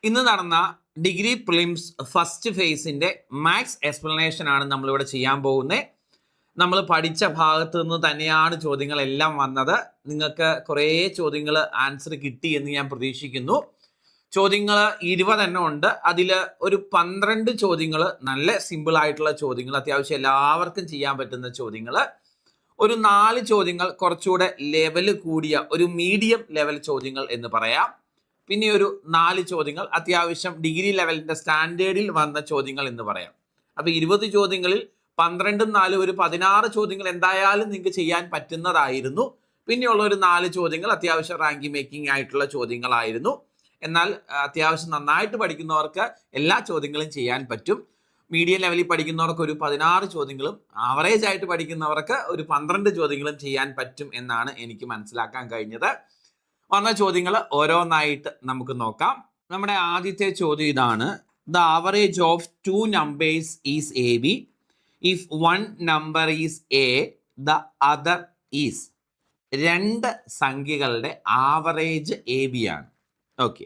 ഇന്ന് നടന്ന degree prelims first ഫേസിന്റെ മാത്സ് എക്സ്പ്ലനേഷൻ ആണ് നമ്മളിവിടെ ചെയ്യാൻ പോകുന്നത്. നമ്മൾ പഠിച്ച ഭാഗത്തു നിന്ന് തന്നെയാണ് ചോദ്യങ്ങളെല്ലാം വന്നത്. നിങ്ങൾക്ക് കുറേ ചോദ്യങ്ങൾ ആൻസർ കിട്ടി എന്ന് ഞാൻ പ്രതീക്ഷിക്കുന്നു. ചോദ്യങ്ങൾ 20 എണ്ണം ഉണ്ട്. അതിൽ ഒരു 12 ചോദ്യങ്ങൾ നല്ല സിമ്പിൾ ആയിട്ടുള്ള ചോദ്യങ്ങൾ, അത്യാവശ്യം എല്ലാവർക്കും ചെയ്യാൻ പറ്റുന്ന ചോദ്യങ്ങൾ. ഒരു 4 ചോദ്യങ്ങൾ കുറച്ചുകൂടെ ലെവൽ കൂടിയ ഒരു മീഡിയം ലെവൽ ചോദ്യങ്ങൾ എന്ന് പറയാം. പിന്നെ ഒരു 4 ചോദ്യങ്ങൾ അത്യാവശ്യം ഡിഗ്രി ലെവലിന്റെ സ്റ്റാൻഡേർഡിൽ വന്ന ചോദ്യങ്ങൾ എന്ന് പറയാം. അപ്പൊ 20 ചോദ്യങ്ങളിൽ 12 4 ഒരു 16 ചോദ്യങ്ങൾ എന്തായാലും നിങ്ങൾക്ക് ചെയ്യാൻ പറ്റുന്നതായിരുന്നു. പിന്നെയുള്ള ഒരു 4 ചോദ്യങ്ങൾ അത്യാവശ്യം റാങ്ക് മേക്കിംഗ് ആയിട്ടുള്ള ചോദ്യങ്ങളായിരുന്നു. എന്നാൽ അത്യാവശ്യം നന്നായിട്ട് പഠിക്കുന്നവർക്ക് എല്ലാ ചോദ്യങ്ങളും ചെയ്യാൻ പറ്റും. മീഡിയം ലെവലിൽ പഠിക്കുന്നവർക്ക് ഒരു 16 ചോദ്യങ്ങളും ആവറേജ് ആയിട്ട് പഠിക്കുന്നവർക്ക് ഒരു 12 ചോദ്യങ്ങളും ചെയ്യാൻ പറ്റും എന്നാണ് എനിക്ക് മനസ്സിലാക്കാൻ കഴിഞ്ഞത്. വന്ന ചോദ്യങ്ങൾ ഓരോന്നായിട്ട് നമുക്ക് നോക്കാം. നമ്മുടെ ആദ്യത്തെ ചോദ്യം ഇതാണ്: the average of 2 numbers is A B if 1 number is A the other is. 2 സംഖ്യകളുടെ ആവറേജ് എ ബി ആണ്. ഓക്കെ,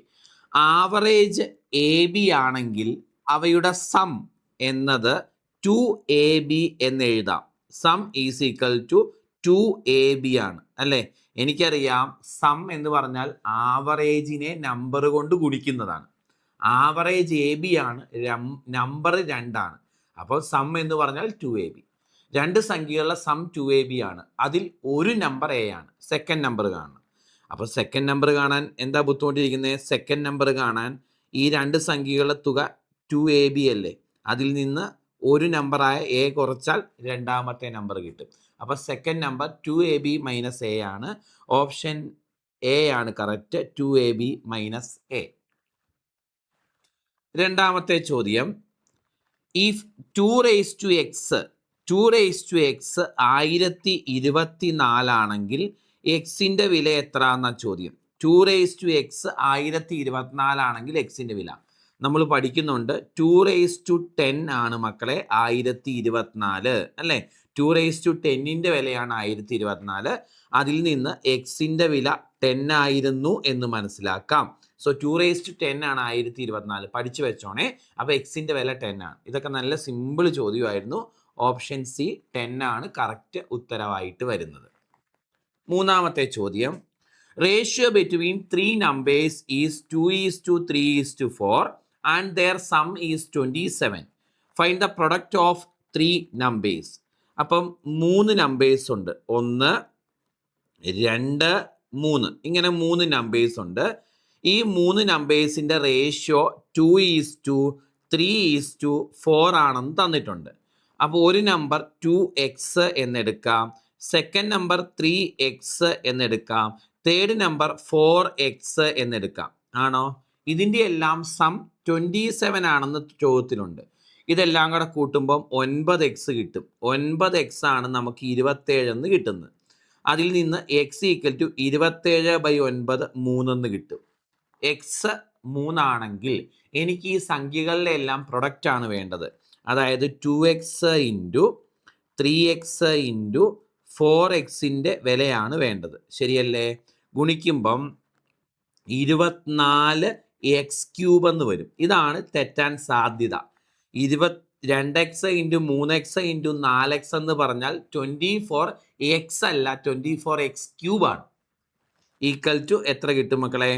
ആവറേജ് എ ബി ആണെങ്കിൽ അവയുടെ സം എന്നത് 2ab എന്ന് എഴുതാം. Some is equal to 2ab ആണ് അല്ലേ? എനിക്കറിയാം സം എന്ന് പറഞ്ഞാൽ ആവറേജിനെ നമ്പർ കൊണ്ട് ഗുണിക്കുന്നതാണ്. ആവറേജ് എ ബി ആണ്, നമ്പർ 2 ആണ്. അപ്പോൾ സം എന്ന് പറഞ്ഞാൽ 2ab. 2 സംഖ്യകളുടെ സം 2ab ആണ്. അതിൽ ഒരു നമ്പർ എ ആണ്. സെക്കൻഡ് നമ്പർ കാണണം. അപ്പോൾ സെക്കൻഡ് നമ്പർ കാണാൻ എന്താ ബുദ്ധിമുട്ടിരിക്കുന്നത്? സെക്കൻഡ് നമ്പർ കാണാൻ ഈ 2 സംഖ്യകളുടെ തുക 2ab അല്ലേ? അതിൽ നിന്ന് ഒരു നമ്പറായ എ കുറച്ചാൽ രണ്ടാമത്തെ നമ്പർ കിട്ടും. അപ്പോൾ second number 2ab minus A ആണ്. ഓപ്ഷൻ എ ആണ് കറക്റ്റ്, 2ab മൈനസ് എ. രണ്ടാമത്തെ ചോദ്യം: ഇഫ് 2 raised to x 1024 ആണെങ്കിൽ എക്സിന്റെ വില എത്ര എന്ന ചോദ്യം. 2 raised to x 1024 ആണെങ്കിൽ എക്സിന്റെ വില നമ്മൾ പഠിക്കുന്നുണ്ട്. 2 raised to 10 ആണ് മക്കളെ 1024 അല്ലേ? 2 raised to 10ന്റെ വിലയാണ് 1024. അതിൽ നിന്ന് എക്സിന്റെ വില 10 ആയിരുന്നു എന്ന് മനസ്സിലാക്കാം. സോ 2 raised to 10 ആണ് 1024. പഠിച്ചു വെച്ചോണേ. അപ്പോൾ എക്സിന്റെ വില 10 ആണ്. ഇതൊക്കെ നല്ല സിമ്പിൾ ചോദ്യമായിരുന്നു. ഓപ്ഷൻ സി 10 ആണ് കറക്റ്റ് ഉത്തരവായിട്ട് വരുന്നത്. മൂന്നാമത്തെ ചോദ്യം: ratio between 3 numbers is 2:3:4 and their sum is 27. Find the product of 3 numbers. അപ്പം 3 നമ്പേഴ്സ് ഉണ്ട്. 1 2 3 ഇങ്ങനെ 3 നമ്പേഴ്സ് ഉണ്ട്. ഈ 3 നമ്പേഴ്സിന്റെ റേഷ്യോ 2:3:4 ആണെന്ന് തന്നിട്ടുണ്ട്. അപ്പോൾ ഒരു നമ്പർ 2x എന്നെടുക്കാം, സെക്കൻഡ് നമ്പർ 3x എന്നെടുക്കാം, തേർഡ് നമ്പർ 4x എന്നെടുക്കാം. ആണോ? ഇതിൻ്റെ എല്ലാം സം 27 ആണെന്ന് ചോദ്യത്തിലുണ്ട്. ഇതെല്ലാം കൂടെ കൂട്ടുമ്പം 9x കിട്ടും. 9x ആണ് നമുക്ക് 27 എന്ന് കിട്ടുന്നത്. അതിൽ നിന്ന് x ഈക്വൽ ടു 27/9 3 എന്ന് കിട്ടും. x 3 ആണെങ്കിൽ എനിക്ക് ഈ സംഖ്യകളിലെ എല്ലാം പ്രൊഡക്റ്റ് ആണ് വേണ്ടത്. അതായത് 2x ഇൻറ്റു 3x ഇൻറ്റു 4xൻ്റെ വിലയാണ് വേണ്ടത്. ശരിയല്ലേ? ഗുണിക്കുമ്പം 24x³ എന്ന് വരും. ഇതാണ് തെറ്റാൻ സാധ്യത. 2x into 3x into 4x എന്ന് പറഞ്ഞാൽ 24x അല്ല, 24x³ ആണ്. ഈക്വൽ ടു എത്ര കിട്ടും മക്കളെ?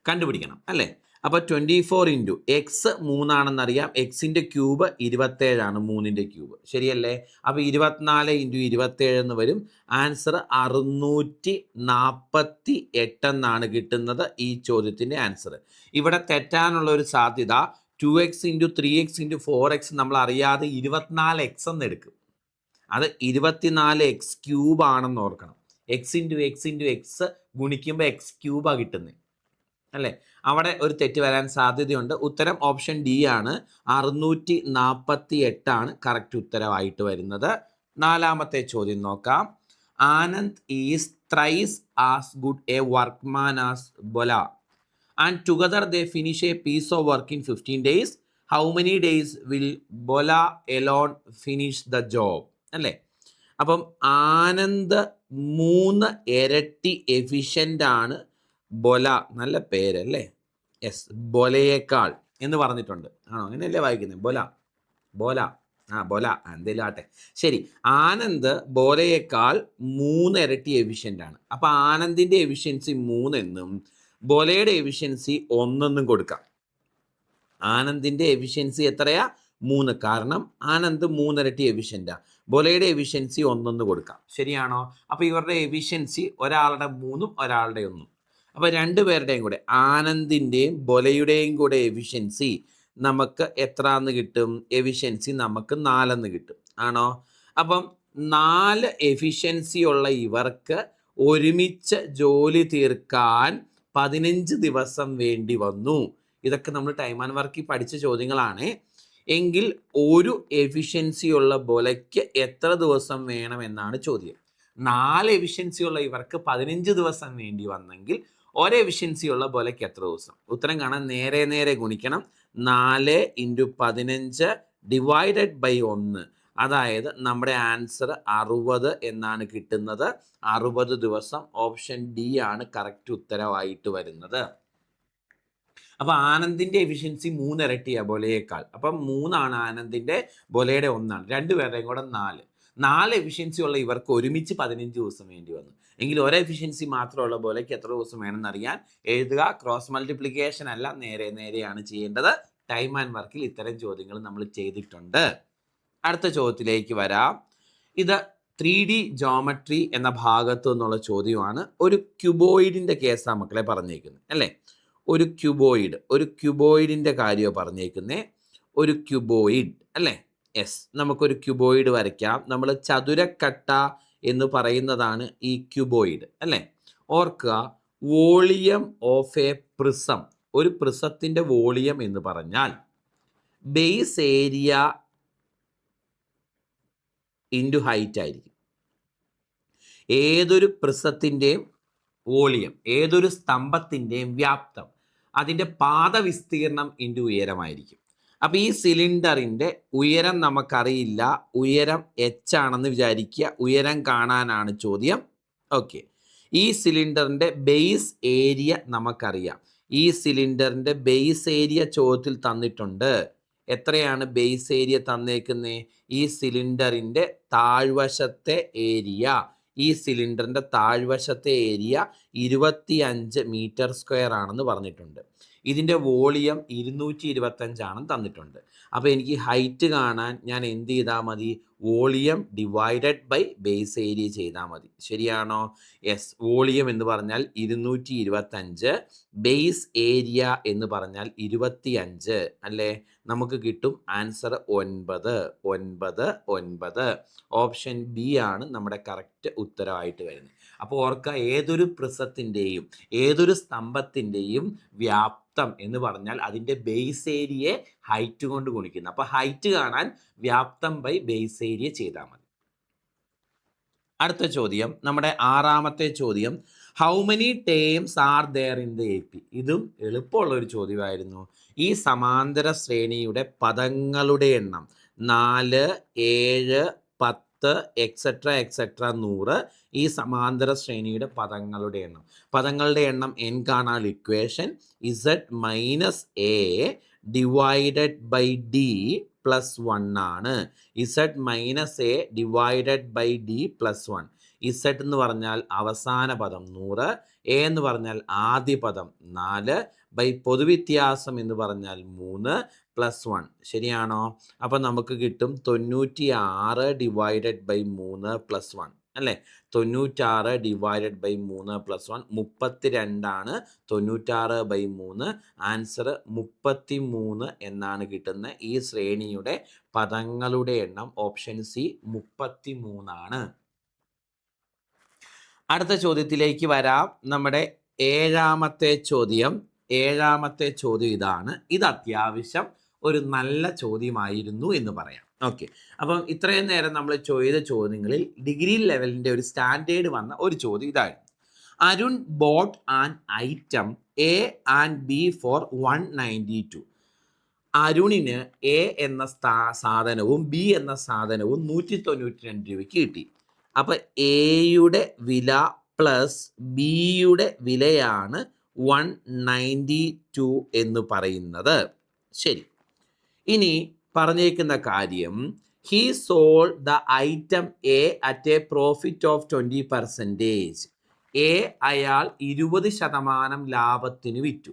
കണ്ടുപിടിക്കണം അല്ലേ? അപ്പോൾ 24 ഇൻറ്റു എക്സ് 3 ആണെന്നറിയാം. എക്സിൻ്റെ ക്യൂബ് 27 ആണ്, 3ൻ്റെ ക്യൂബ്. ശരിയല്ലേ? അപ്പോൾ 24 ഇൻറ്റു 27 എന്ന് വരും. ആൻസർ 648 എന്നാണ് കിട്ടുന്നത് ഈ ചോദ്യത്തിൻ്റെ ആൻസർ. ഇവിടെ തെറ്റാനുള്ള ഒരു സാധ്യത 2x into 3x into 4x നമ്മൾ അറിയാതെ 24x എന്ന് എടുക്കും. അത് 24x³ ആണെന്ന് ഓർക്കണം. X into X into X ഗുണിക്കുമ്പോൾ x³ കിട്ടുന്നത് അല്ലേ? അവിടെ ഒരു തെറ്റ് വരാൻ സാധ്യതയുണ്ട്. ഉത്തരം ഓപ്ഷൻ ഡി ആണ്. 648 ആണ് കറക്റ്റ് ഉത്തരവായിട്ട് വരുന്നത്. നാലാമത്തെ ചോദ്യം നോക്കാം. Anand is thrice as good a workman as Bola and together they finish a piece of work in 15 days. How many days will Bola alone finish the job അല്ലേ? അപ്പം ആനന്ദ് 3 ഇരട്ടി എഫിഷ്യൻ്റ് ആണ്. ബൊല, നല്ല പേരല്ലേ? യെസ്, ബൊലയേക്കാൾ എന്ന് പറഞ്ഞിട്ടുണ്ട്. ആണോ? അങ്ങനെയല്ലേ വായിക്കുന്നത്? ബൊല ബോല ബോല എന്തേലും ആട്ടെ. ശരി, ആനന്ദ് ബോലയേക്കാൾ 3 ഇരട്ടി എഫിഷ്യൻ്റ് ആണ്. അപ്പം ആനന്ദിൻ്റെ എഫിഷ്യൻസി 3 എന്നും ബോലയുടെ എഫിഷ്യൻസി 1 എന്നും കൊടുക്കാം. ആനന്ദിൻ്റെ എഫിഷ്യൻസി എത്രയാ? 3. കാരണം ആനന്ദ് 3 ഇരട്ടി എഫിഷ്യൻ്റാ. ബൊലയുടെ എഫിഷ്യൻസി 1 കൊടുക്കാം. ശരിയാണോ? അപ്പോൾ ഇവരുടെ എഫിഷ്യൻസി ഒരാളുടെ 3ഉം ഒരാളുടെ 1. അപ്പോൾ രണ്ടുപേരുടെയും കൂടെ, ആനന്ദിൻ്റെയും ബൊലയുടെയും കൂടെ എഫിഷ്യൻസി നമുക്ക് എത്രയെന്ന് കിട്ടും? എഫിഷ്യൻസി നമുക്ക് 4 കിട്ടും. ആണോ? അപ്പം 4 എഫിഷ്യൻസി ഉള്ള ഇവർക്ക് ഒരുമിച്ച് ജോലി തീർക്കാൻ 15 ദിവസം വേണ്ടി വന്നു. ഇതൊക്കെ നമ്മൾ ടൈം ആൻഡ് വർക്കിൽ പഠിച്ച ചോദ്യങ്ങളാണ്. എങ്കിൽ ഒരു എഫിഷ്യൻസി ഉള്ള ബൊലയ്ക്ക് എത്ര ദിവസം വേണമെന്നാണ് ചോദ്യം. 4 എഫിഷ്യൻസി ഉള്ള ഇവർക്ക് 15 ദിവസം വേണ്ടി വന്നെങ്കിൽ ഒരു എഫിഷ്യൻസി ഉള്ള ബൊലയ്ക്ക് എത്ര ദിവസം? ഉത്തരം കാണാൻ നേരെ നേരെ ഗുണിക്കണം. 4 × 15 ഡിവൈഡഡ് ബൈ 1. അതായത് നമ്മുടെ ആൻസർ 60 എന്നാണ് കിട്ടുന്നത്. 60 ദിവസം. ഓപ്ഷൻ ഡി ആണ് കറക്റ്റ് ഉത്തരവായിട്ട് വരുന്നത്. അപ്പം ആനന്ദിൻ്റെ എഫിഷ്യൻസി 3 ഇരട്ടിയാണ് ബൊലയേക്കാൾ. അപ്പം 3 ആനന്ദിൻ്റെ, ബൊലയുടെ 1. രണ്ടുപേരുടെയും കൂടെ 4 എഫിഷ്യൻസി ഉള്ള ഇവർക്ക് ഒരുമിച്ച് 15 ദിവസം വേണ്ടി വന്നു. എങ്കിൽ ഒരു എഫിഷ്യൻസി മാത്രമുള്ള ബൊലയ്ക്ക് എത്ര ദിവസം വേണമെന്നറിയാൻ എഴുതുക. ക്രോസ് മൾട്ടിപ്ലിക്കേഷൻ അല്ല, നേരെ നേരെയാണ് ചെയ്യേണ്ടത്. ടൈം ആൻഡ് വർക്കിൽ ഇത്തരം ചോദ്യങ്ങൾ നമ്മൾ ചെയ്തിട്ടുണ്ട്. അടുത്ത ചോദ്യത്തിലേക്ക് വരാം. ഇത് 3D ജോമെട്രി എന്ന ഭാഗത്തു നിന്നുള്ള ചോദ്യമാണ്. ഒരു ക്യൂബോയിഡിൻ്റെ കേസാണ് മക്കളെ പറഞ്ഞേക്കുന്നത്, അല്ലേ? ഒരു ക്യൂബോയിഡിൻ്റെ കാര്യമാണ് പറഞ്ഞേക്കുന്നത്. ഒരു ക്യൂബോയിഡ്, അല്ലേ? യെസ്, നമുക്കൊരു ക്യൂബോയിഡ് വരയ്ക്കാം. നമ്മൾ ചതുരക്കട്ട എന്ന് പറയുന്നതാണ് ഈ ക്യൂബോയിഡ്, അല്ലേ? ഓർക്കുക, വോളിയം ഓഫ് എ പ്രിസം, ഒരു പ്രിസത്തിൻ്റെ വോളിയം എന്ന് പറഞ്ഞാൽ ബേസ് ഏരിയ ഇൻറ്റു ഹൈറ്റ് ആയിരിക്കും. ഏതൊരു പ്രിസത്തിൻ്റെയും വോളിയം, ഏതൊരു സ്തംഭത്തിൻ്റെയും വ്യാപ്തം, അതിൻ്റെ പാദവിസ്തീർണം ഇൻറ്റു ഉയരമായിരിക്കും. അപ്പോൾ ഈ സിലിണ്ടറിൻ്റെ ഉയരം നമുക്കറിയില്ല. ഉയരം h ആണെന്ന് വിചാരിക്കുക. ഉയരം കാണാനാണ് ചോദ്യം. ഓക്കെ, ഈ സിലിണ്ടറിൻ്റെ ബേസ് ഏരിയ നമുക്കറിയാം. ഈ സിലിണ്ടറിൻ്റെ ബേസ് ഏരിയ ചോദ്യത്തിൽ തന്നിട്ടുണ്ട്. എത്രയാണ് ബേസ് ഏരിയ തന്നേക്കുന്നത്? ഈ സിലിണ്ടറിൻ്റെ താഴ്വശത്തെ ഏരിയ, ഈ സിലിണ്ടറിൻ്റെ താഴ്വശത്തെ ഏരിയ 25 മീറ്റർ സ്ക്വയർ ആണെന്ന് പറഞ്ഞിട്ടുണ്ട്. ഇതിൻ്റെ വോളിയം 225 ആണെന്ന് തന്നിട്ടുണ്ട്. അപ്പോൾ എനിക്ക് ഹൈറ്റ് കാണാൻ ഞാൻ എന്ത് ചെയ്താൽ മതി? Volume divided by base area ചെയ്താൽ മതി. ശരിയാണോ? യെസ്, വോളിയം എന്ന് പറഞ്ഞാൽ 225, ബേസ് ഏരിയ എന്ന് പറഞ്ഞാൽ 25, അല്ലേ? നമുക്ക് കിട്ടും ആൻസർ 9. ഓപ്ഷൻ ബി ആണ് നമ്മുടെ കറക്റ്റ് ഉത്തരവായിട്ട് വരുന്നത്. അപ്പോൾ ഓർക്കുക, ഏതൊരു പ്രിസത്തിൻ്റെയും ഏതൊരു സ്തംഭത്തിൻ്റെയും വ്യാപ്തം എന്ന് പറഞ്ഞാൽ അതിൻ്റെ ബേസ് ഏരിയയെ ഹൈറ്റ് കൊണ്ട് ഗുണിക്കുന്നു. അപ്പോൾ ഹൈറ്റ് കാണാൻ വ്യാപ്തം ബൈ ബേസ് ഏരിയ ചെയ്താൽ മതി. അടുത്ത ചോദ്യം, നമ്മുടെ 6ാമത്തെ ചോദ്യം, how many terms are there in the AP? ഇതും എളുപ്പമുള്ള ഒരു ചോദ്യമായിരുന്നു. ഈ സമാന്തര ശ്രേണിയുടെ പദങ്ങളുടെ എണ്ണം 4, 7, 10 എക്സെട്ര 100. ഈ സമാന്തര ശ്രേണിയുടെ പദങ്ങളുടെ എണ്ണം. പദങ്ങളുടെ എണ്ണം n കാണാൻ equation z - a divided by d plus 1 ആണ്. z - a divided by d plus 1. z എന്ന് പറഞ്ഞാൽ അവസാന പദം 100, a എന്ന് പറഞ്ഞാൽ ആദ്യ പദം 4, ബൈ പൊതുവ്യത്യാസം എന്ന് പറഞ്ഞാൽ 3 പ്ലസ് 1. ശരിയാണോ? അപ്പം നമുക്ക് കിട്ടും 96 ഡിവൈഡഡ് ബൈ 3 പ്ലസ് 1, അല്ലേ? 96 ഡിവൈഡഡ് ബൈ 3 പ്ലസ് 1 32 ആണ്. 96 ബൈ 3 ആൻസർ 33 എന്നാണ് കിട്ടുന്നത്. ഈ ശ്രേണിയുടെ പദങ്ങളുടെ എണ്ണം ഓപ്ഷൻ സി 33 ആണ്. അടുത്ത ചോദ്യത്തിലേക്ക് വരാം. നമ്മുടെ 7ാമത്തെ ചോദ്യം ഇതാണ്. ഇത് അത്യാവശ്യം ഒരു നല്ല ചോദ്യമായിരുന്നു എന്ന് പറയാം. ഓക്കെ, അപ്പം ഇത്രയും നേരം നമ്മൾ ചെയ്ത ചോദ്യങ്ങളിൽ ഡിഗ്രി ലെവലിൻ്റെ ഒരു സ്റ്റാൻഡേർഡ് വന്ന ഒരു ചോദ്യം ഇതായിരുന്നു. Arun boat an item A and B for 192. അരുണിന് A എന്ന സാധനവും B എന്ന സാധനവും 192 രൂപയ്ക്ക് കിട്ടി. അപ്പം എയുടെ വില പ്ലസ് ബിയുടെ വിലയാണ് 192 എന്ന് പറയുന്നത്. ശരി, ഇനി പറഞ്ഞേക്കുന്ന കാര്യം, he sold the item A at A profit of 20%. A അയാൾ 20% ലാഭത്തിന് വിറ്റു.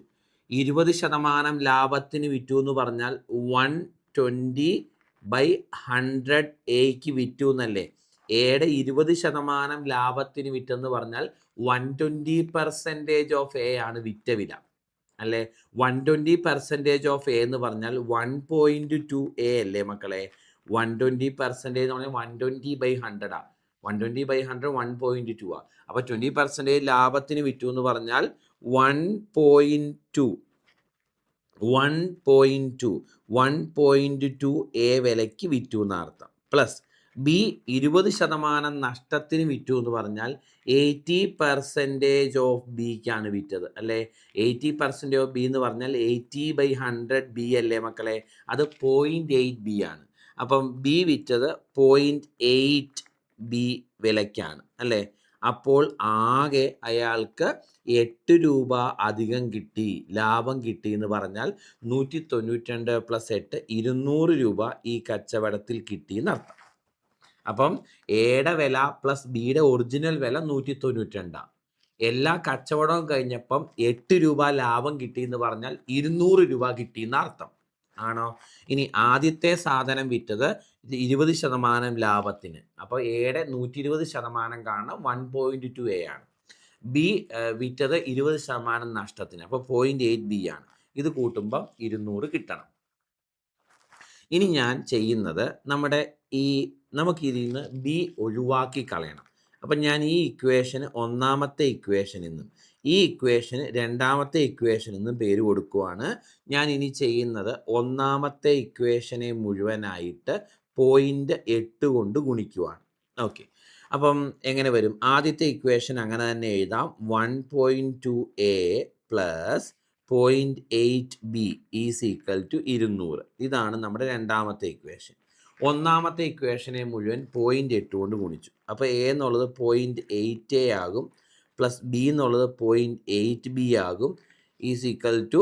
20% ലാഭത്തിന് വിറ്റു എന്ന് പറഞ്ഞാൽ 120/100 എക്ക് വിറ്റു എന്നല്ലേ. എയുടെ 20% ലാഭത്തിന് വിറ്റെന്ന് പറഞ്ഞാൽ 120% ഓഫ് എ ആണ് വിറ്റ വില അല്ലേ. 120% ഓഫ് എ എന്ന് പറഞ്ഞാൽ 1.2 എ അല്ലേ മക്കളെ. 120% എന്ന് പറഞ്ഞാൽ 120/100 120/100 1.2 ആ. അപ്പൊ 20% ലാഭത്തിന് വിറ്റു എന്ന് പറഞ്ഞാൽ 1.2 എ വിലയ്ക്ക് വിറ്റു എന്നർത്ഥം. പ്ലസ് ബി 20% നഷ്ടത്തിന് വിറ്റു എന്ന് പറഞ്ഞാൽ 80% ഓഫ് ബിക്കാണ് വിറ്റത് അല്ലേ. 80% ഓഫ് ബി എന്ന് പറഞ്ഞാൽ 80/100 ബി അല്ലേ മക്കളെ. അത് 0.8 ബി ആണ്. അപ്പം ബി വിറ്റത് 0.8 ബി വിലയ്ക്കാണ് അല്ലേ. അപ്പോൾ ആകെ അയാൾക്ക് 8 രൂപ അധികം കിട്ടി, ലാഭം കിട്ടി എന്ന് പറഞ്ഞാൽ 192 + 8 200 രൂപ ഈ കച്ചവടത്തിൽ കിട്ടി എന്നർത്ഥം. അപ്പം എയുടെ വില പ്ലസ് ബിയുടെ ഒറിജിനൽ വില 192. എല്ലാ കച്ചവടവും കഴിഞ്ഞപ്പം 8 രൂപ ലാഭം കിട്ടി എന്ന് പറഞ്ഞാൽ 200 രൂപ കിട്ടി എന്നർത്ഥം ആണോ. ഇനി ആദ്യത്തെ സാധനം വിറ്റത് 20% ലാഭത്തിന്. അപ്പോൾ എയുടെ 120% കാണണം 1.2 എ ആണ്. ബി വിറ്റത് 20% നഷ്ടത്തിന്. അപ്പോൾ 0.8 ബി ആണ്. ഇത് കൂട്ടുമ്പം 200 കിട്ടണം. ഇനി ഞാൻ ചെയ്യുന്നത് നമുക്കിതിൽ നിന്ന് ബി ഒഴിവാക്കി കളയണം. അപ്പം ഞാൻ ഈ ഇക്വേഷന് ഒന്നാമത്തെ ഇക്വേഷൻ എന്നും ഈ ഇക്വേഷന് രണ്ടാമത്തെ ഇക്വേഷൻ എന്നും പേര് കൊടുക്കുവാണ്. ഞാൻ ഇനി ചെയ്യുന്നത് ഒന്നാമത്തെ ഇക്വേഷനെ മുഴുവനായിട്ട് 0.8 കൊണ്ട് ഗുണിക്കുവാണ്. ഓക്കെ, അപ്പം എങ്ങനെ വരും? ആദ്യത്തെ ഇക്വേഷൻ അങ്ങനെ തന്നെ എഴുതാം. 1.2 A plus 0.8 B is equal to 200. ഇതാണ് നമ്മുടെ രണ്ടാമത്തെ ഇക്വേഷൻ. ഒന്നാമത്തെ ഇക്വേഷനെ മുഴുവൻ 0.8 കൊണ്ട് ഗുണിച്ചു. അപ്പോൾ എ എന്നുള്ളത് 0.8 എ ആകും, പ്ലസ് ബി എന്നുള്ളത് 0.8 ബി ആകും, ഈസ് ഈക്വൽ ടു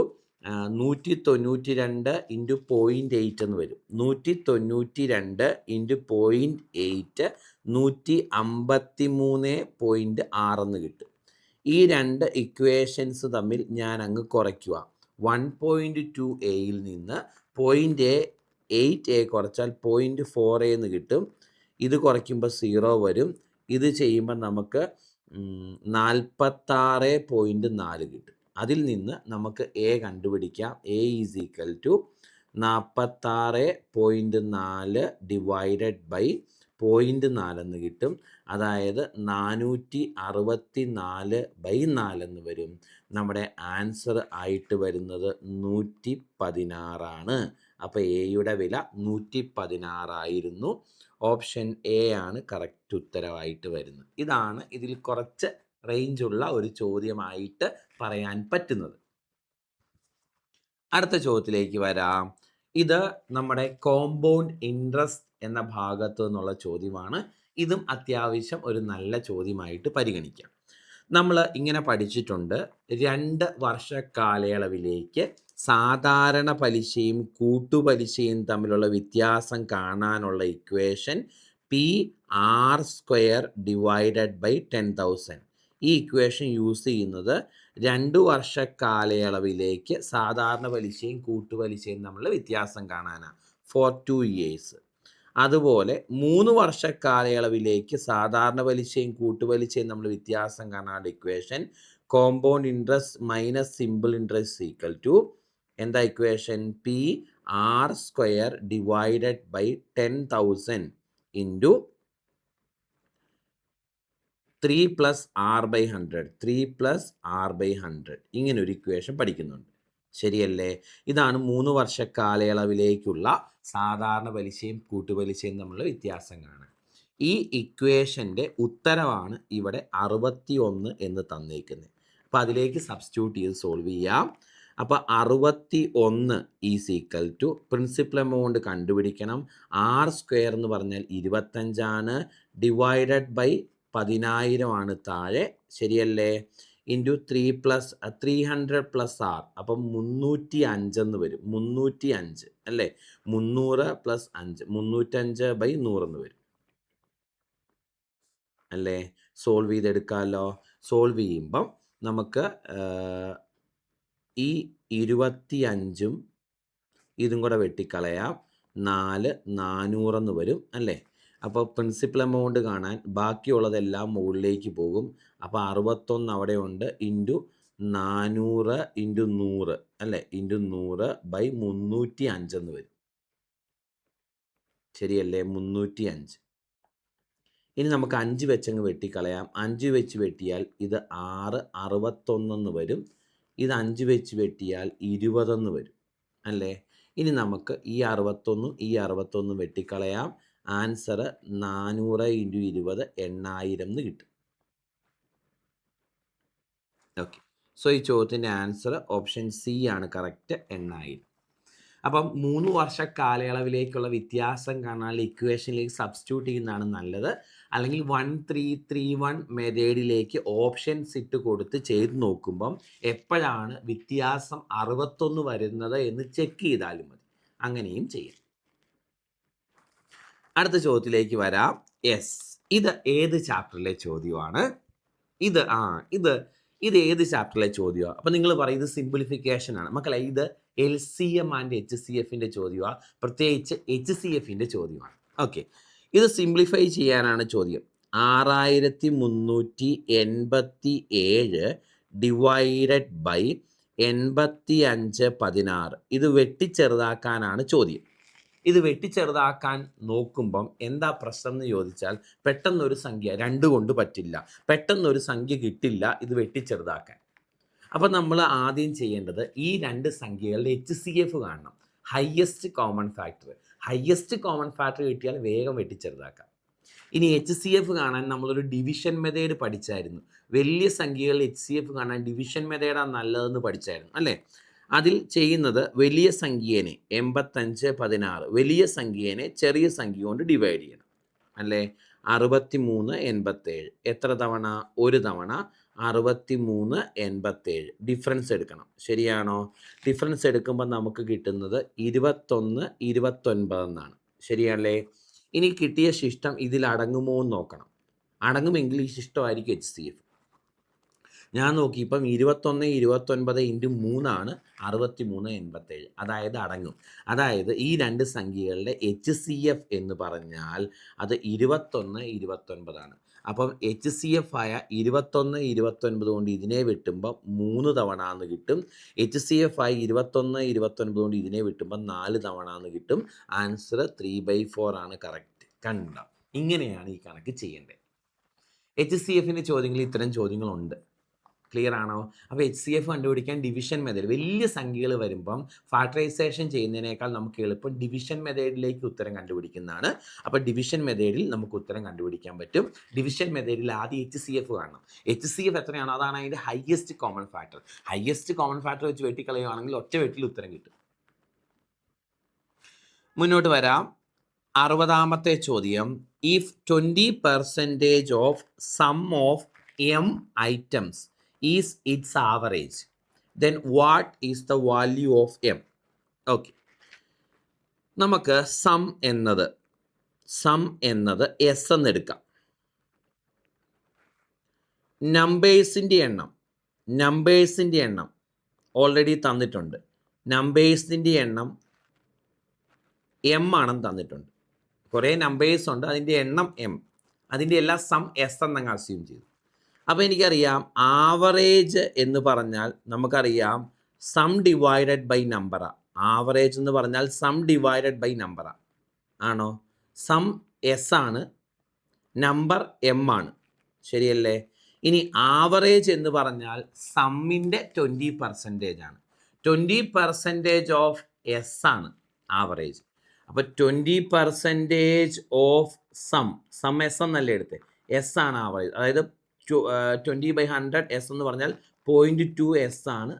192 ഇൻറ്റു 0.8 എന്ന് വരും. 192 ഇൻറ്റു 0.8 153.6 എന്ന് കിട്ടും. ഈ രണ്ട് ഇക്വേഷൻസ് തമ്മിൽ ഞാൻ അങ്ങ് കുറയ്ക്കുക. 1.2 എയിൽ നിന്ന് 0.8 എ കുറച്ചാൽ 0.4 എ എന്ന് കിട്ടും. ഇത് കുറയ്ക്കുമ്പോൾ 0 വരും. ഇത് ചെയ്യുമ്പോൾ നമുക്ക് 46.4 കിട്ടും. അതിൽ നിന്ന് നമുക്ക് എ കണ്ടുപിടിക്കാം. A is equal to 46.4 divided by 0.4 എന്ന് കിട്ടും. അതായത് 464/4 എന്ന് വരും. നമ്മുടെ ആൻസർ ആയിട്ട് വരുന്നത് 116 ആണ്. അപ്പോൾ എയുടെ വില 116 ആയിരുന്നു. ഓപ്ഷൻ എ ആണ് കറക്റ്റ് ഉത്തരവായിട്ട് വരുന്നത്. ഇതാണ് ഇതിൽ കുറച്ച് റേഞ്ചുള്ള ഒരു ചോദ്യമായിട്ട് പറയാൻ പറ്റുന്നത്. അടുത്ത ചോദ്യത്തിലേക്ക് വരാം. ഇത് നമ്മുടെ കോമ്പൗണ്ട് ഇൻട്രസ്റ്റ് എന്ന ഭാഗത്തു നിന്നുള്ള ചോദ്യമാണ്. ഇതും അത്യാവശ്യം ഒരു നല്ല ചോദ്യമായിട്ട് പരിഗണിക്കാം. നമ്മൾ ഇങ്ങനെ പഠിച്ചിട്ടുണ്ട്, 2 വർഷ കാലയളവിലേക്ക് സാധാരണ പലിശയും കൂട്ടുപലിശയും തമ്മിലുള്ള വ്യത്യാസം കാണാനുള്ള ഇക്വേഷൻ PR² ഡിവൈഡഡ് ബൈ 10,000. ഈ ഇക്വേഷൻ യൂസ് ചെയ്യുന്നത് 2 വർഷ കാലയളവിലേക്ക് സാധാരണ പലിശയും കൂട്ടുപലിശയും തമ്മിലുള്ള വ്യത്യാസം കാണാനാണ്, ഫോർ 2 years. അതുപോലെ 3 വർഷ കാലയളവിലേക്ക് സാധാരണ പലിശയും കൂട്ടുപലിശയും നമ്മൾ വ്യത്യാസം കാണാനുള്ള equation compound interest minus simple interest equal to എന്താ equation? PR² divided by 10,000 into 3 + R/100 3 + R/100 ഇങ്ങനെ ഒരു ഇക്വേഷൻ പഠിക്കുന്നുണ്ട്. ശരിയല്ലേ? ഇതാണ് 3 വർഷ കാലയളവിലേക്കുള്ള സാധാരണ പലിശയും കൂട്ടുപലിശയും തമ്മിലുള്ള വ്യത്യാസം കാണാൻ. ഈ ഇക്വേഷൻ്റെ ഉത്തരവാണ് ഇവിടെ 61 എന്ന് തന്നേക്കുന്നത്. അപ്പോൾ അതിലേക്ക് സബ്സ്റ്റിറ്റ്യൂട്ട് ചെയ്ത് സോൾവ് ചെയ്യാം. അപ്പോൾ 61 is equal to principal amount കണ്ടുപിടിക്കണം. R² എന്ന് പറഞ്ഞാൽ 25 ആണ്, ഡിവൈഡഡ് ബൈ 10,000 ആണ് താഴെ. ശരിയല്ലേ? ഇൻറ്റു 300 പ്ലസ് ആർ, അപ്പം 305 വരും. 305 അല്ലേ, 300 പ്ലസ് 5, 305/100 എന്ന് വരും അല്ലേ. സോൾവ് ചെയ്തെടുക്കാമല്ലോ. സോൾവ് ചെയ്യുമ്പം നമുക്ക് ഈ 25ഉം ഇതും കൂടെ വെട്ടിക്കളയാം. 400 വരും അല്ലേ. അപ്പോൾ പ്രിൻസിപ്പൽ എമൗണ്ട് കാണാൻ ബാക്കിയുള്ളതെല്ലാം മുകളിലേക്ക് പോകും. അപ്പോൾ 61 അവിടെ ഉണ്ട്. ഇൻറ്റു 400 ഇൻറ്റു 100 അല്ലേ, ഇൻറ്റു 100/305 എന്ന് വരും. ശരിയല്ലേ, 305. ഇനി നമുക്ക് 5 വെച്ചങ്ങ് വെട്ടിക്കളയാം. 5 വെച്ച് വെട്ടിയാൽ ഇത് 61 വരും. ഇത് 5 വെച്ച് വെട്ടിയാൽ 20 വരും അല്ലേ. ഇനി നമുക്ക് ഈ 61 വെട്ടിക്കളയാം. ആൻസർ 400 ഇൻറ്റു 20 8000 കിട്ടും. ഓക്കെ, സോ ഈ ചോദ്യത്തിൻ്റെ ആൻസർ ഓപ്ഷൻ സി ആണ് കറക്റ്റ്, 8000. അപ്പം 3 വർഷ കാലയളവിലേക്കുള്ള വ്യത്യാസം കാണാൻ ഇക്വേഷനിലേക്ക് സബ്സ്റ്റിറ്റ്യൂട്ട് ചെയ്യുന്നതാണ് നല്ലത്. അല്ലെങ്കിൽ 1331 മെത്തേഡിലേക്ക് ഓപ്ഷൻസ് ഇട്ട് കൊടുത്ത് ചെയ്ത് നോക്കുമ്പം എപ്പോഴാണ് വ്യത്യാസം 61 വരുന്നത് എന്ന് ചെക്ക് ചെയ്താലും മതി. അങ്ങനെയും ചെയ്യാം. അടുത്ത ചോദ്യത്തിലേക്ക് വരാം. യെസ്, ഇത് ഏത് ചാപ്റ്ററിലെ ചോദ്യമാണ്? ഇത് ഏത് ചാപ്റ്ററിലെ ചോദ്യമാണ്? അപ്പം നിങ്ങൾ പറയും ഇത് സിംപ്ലിഫിക്കേഷൻ ആണ്. മക്കളെ, ഇത് LCM ആൻഡ് HCFിൻ്റെ ചോദ്യമാണ്, പ്രത്യേകിച്ച് HCFിൻ്റെ ചോദ്യമാണ്. ഓക്കെ, ഇത് സിംപ്ലിഫൈ ചെയ്യാനാണ് ചോദ്യം. 6387 ഡിവൈഡഡ് ബൈ 8516. ഇത് വെട്ടിച്ചെറുതാക്കാനാണ് ചോദ്യം. ഇത് വെട്ടിച്ചെറുതാക്കാൻ നോക്കുമ്പം എന്താ പ്രശ്നം എന്ന് ചോദിച്ചാൽ, പെട്ടെന്നൊരു സംഖ്യ 2 കൊണ്ട് പറ്റില്ല, പെട്ടെന്നൊരു സംഖ്യ കിട്ടില്ല ഇത് വെട്ടിച്ചെറുതാക്കാൻ. അപ്പം നമ്മൾ ആദ്യം ചെയ്യേണ്ടത് ഈ 2 സംഖ്യകളുടെ HCF കാണണം, highest common factor. Highest common factor കിട്ടിയാൽ വേഗം വെട്ടിച്ചെറുതാക്കാം. ഇനി HCF കാണാൻ നമ്മളൊരു ഡിവിഷൻ മെത്തേഡ് പഠിച്ചായിരുന്നു. വലിയ സംഖ്യകളുടെ HCF കാണാൻ ഡിവിഷൻ മെത്തേഡാണ് നല്ലതെന്ന് പഠിച്ചായിരുന്നു അല്ലേ. അതിൽ ചെയ്യുന്നത് വലിയ സംഖ്യേനെ 8516, വലിയ സംഖ്യേനെ ചെറിയ സംഖ്യ കൊണ്ട് ഡിവൈഡ് ചെയ്യണം അല്ലേ. 6387 എത്ര തവണ? ഒരു തവണ. 6387 ഡിഫറൻസ് എടുക്കണം. ശരിയാണോ? ഡിഫറൻസ് എടുക്കുമ്പോൾ നമുക്ക് കിട്ടുന്നത് 2129 എന്നാണ്. ശരിയല്ലേ? ഇനി കിട്ടിയ ശിഷ്ടം ഇതിൽ അടങ്ങുമോ എന്ന് നോക്കണം. അടങ്ങുമെങ്കിൽ ഈ ശിഷ്ടമായിരിക്കും HCF. ഞാൻ നോക്കി, ഇപ്പം 2129 ഇൻറ്റു 3 6387, അതായത് അടങ്ങും. അതായത് ഈ 2 സംഖ്യകളുടെ HCF എന്ന് പറഞ്ഞാൽ അത് 2129. അപ്പം HCF ആയ 2129 കൊണ്ട് ഇതിനെ വെട്ടുമ്പോൾ 3 തവണ എന്ന് കിട്ടും. HCF ആയി 2129 കൊണ്ട് ഇതിനെ വെട്ടുമ്പോൾ 4 തവണ എന്ന് കിട്ടും. ആൻസർ 3/4 ആണ് കറക്റ്റ്. കണ്ടോ? ഇങ്ങനെയാണ് ഈ കണക്ക് ചെയ്യേണ്ടത്. HCFിൻ്റെ ചോദ്യങ്ങളിൽ ഇത്തരം ചോദ്യങ്ങളുണ്ട്. ക്ലിയർ ആണോ? അപ്പോൾ HCF കണ്ടുപിടിക്കാൻ ഡിവിഷൻ മെത്തേഡ്, വലിയ സംഖ്യകൾ വരുമ്പം ഫാക്ടറൈസേഷൻ ചെയ്യുന്നതിനേക്കാൾ നമുക്ക് എളുപ്പം ഡിവിഷൻ മെത്തേഡിലേക്ക് ഉത്തരം കണ്ടുപിടിക്കുന്നതാണ്. അപ്പോൾ ഡിവിഷൻ മെത്തേഡിൽ നമുക്ക് ഉത്തരം കണ്ടുപിടിക്കാൻ പറ്റും. ഡിവിഷൻ മെത്തേഡിൽ ആദ്യം HCF കാണണം. HCF എത്രയാണോ അതാണ് അതിൻ്റെ highest common factor. Highest common factor വെച്ച് വെട്ടിക്കളയുകയാണെങ്കിൽ ഒറ്റ വെട്ടിൽ ഉത്തരം കിട്ടും. മുന്നോട്ട് വരാം. 60ാമത്തെ ചോദ്യം. If 20% of sum of M items is its average, then what is the value of M? Okay, നമുക്ക് സം എന്നത് എസ് എന്നെടുക്കാം. നമ്പേഴ്സിൻ്റെ എണ്ണം ഓൾറെഡി തന്നിട്ടുണ്ട്. നമ്പേഴ്സിൻ്റെ എണ്ണം M ആണെന്ന് തന്നിട്ടുണ്ട്. കുറേ നമ്പേഴ്സ് ഉണ്ട്, അതിൻ്റെ എണ്ണം M, അതിൻ്റെ എല്ലാം സം എസ് എന്നങ്ങ് അസ്യൂം ചെയ്തു. അപ്പോൾ എനിക്കറിയാം ആവറേജ് എന്ന് പറഞ്ഞാൽ നമുക്കറിയാം സം ഡിവൈഡഡ് ബൈ നമ്പറാണ്. ആവറേജ് എന്ന് പറഞ്ഞാൽ സം ഡിവൈഡഡ് ബൈ നമ്പറാണ്. ആണോ? സം എസ് ആണ്, നമ്പർ M ആണ്. ശരിയല്ലേ? ഇനി ആവറേജ് എന്ന് പറഞ്ഞാൽ സമ്മിൻ്റെ 20% ആണ്. 20% ഓഫ് എസ് ആണ് ആവറേജ്. അപ്പോൾ 20% ഓഫ് സം എസ് എന്നല്ലേ എടുത്തത്, എസ് ആണ് ആവറേജ്. അതായത് 20/100 എസ് എന്ന് പറഞ്ഞാൽ 0.2 എസ് ആണ്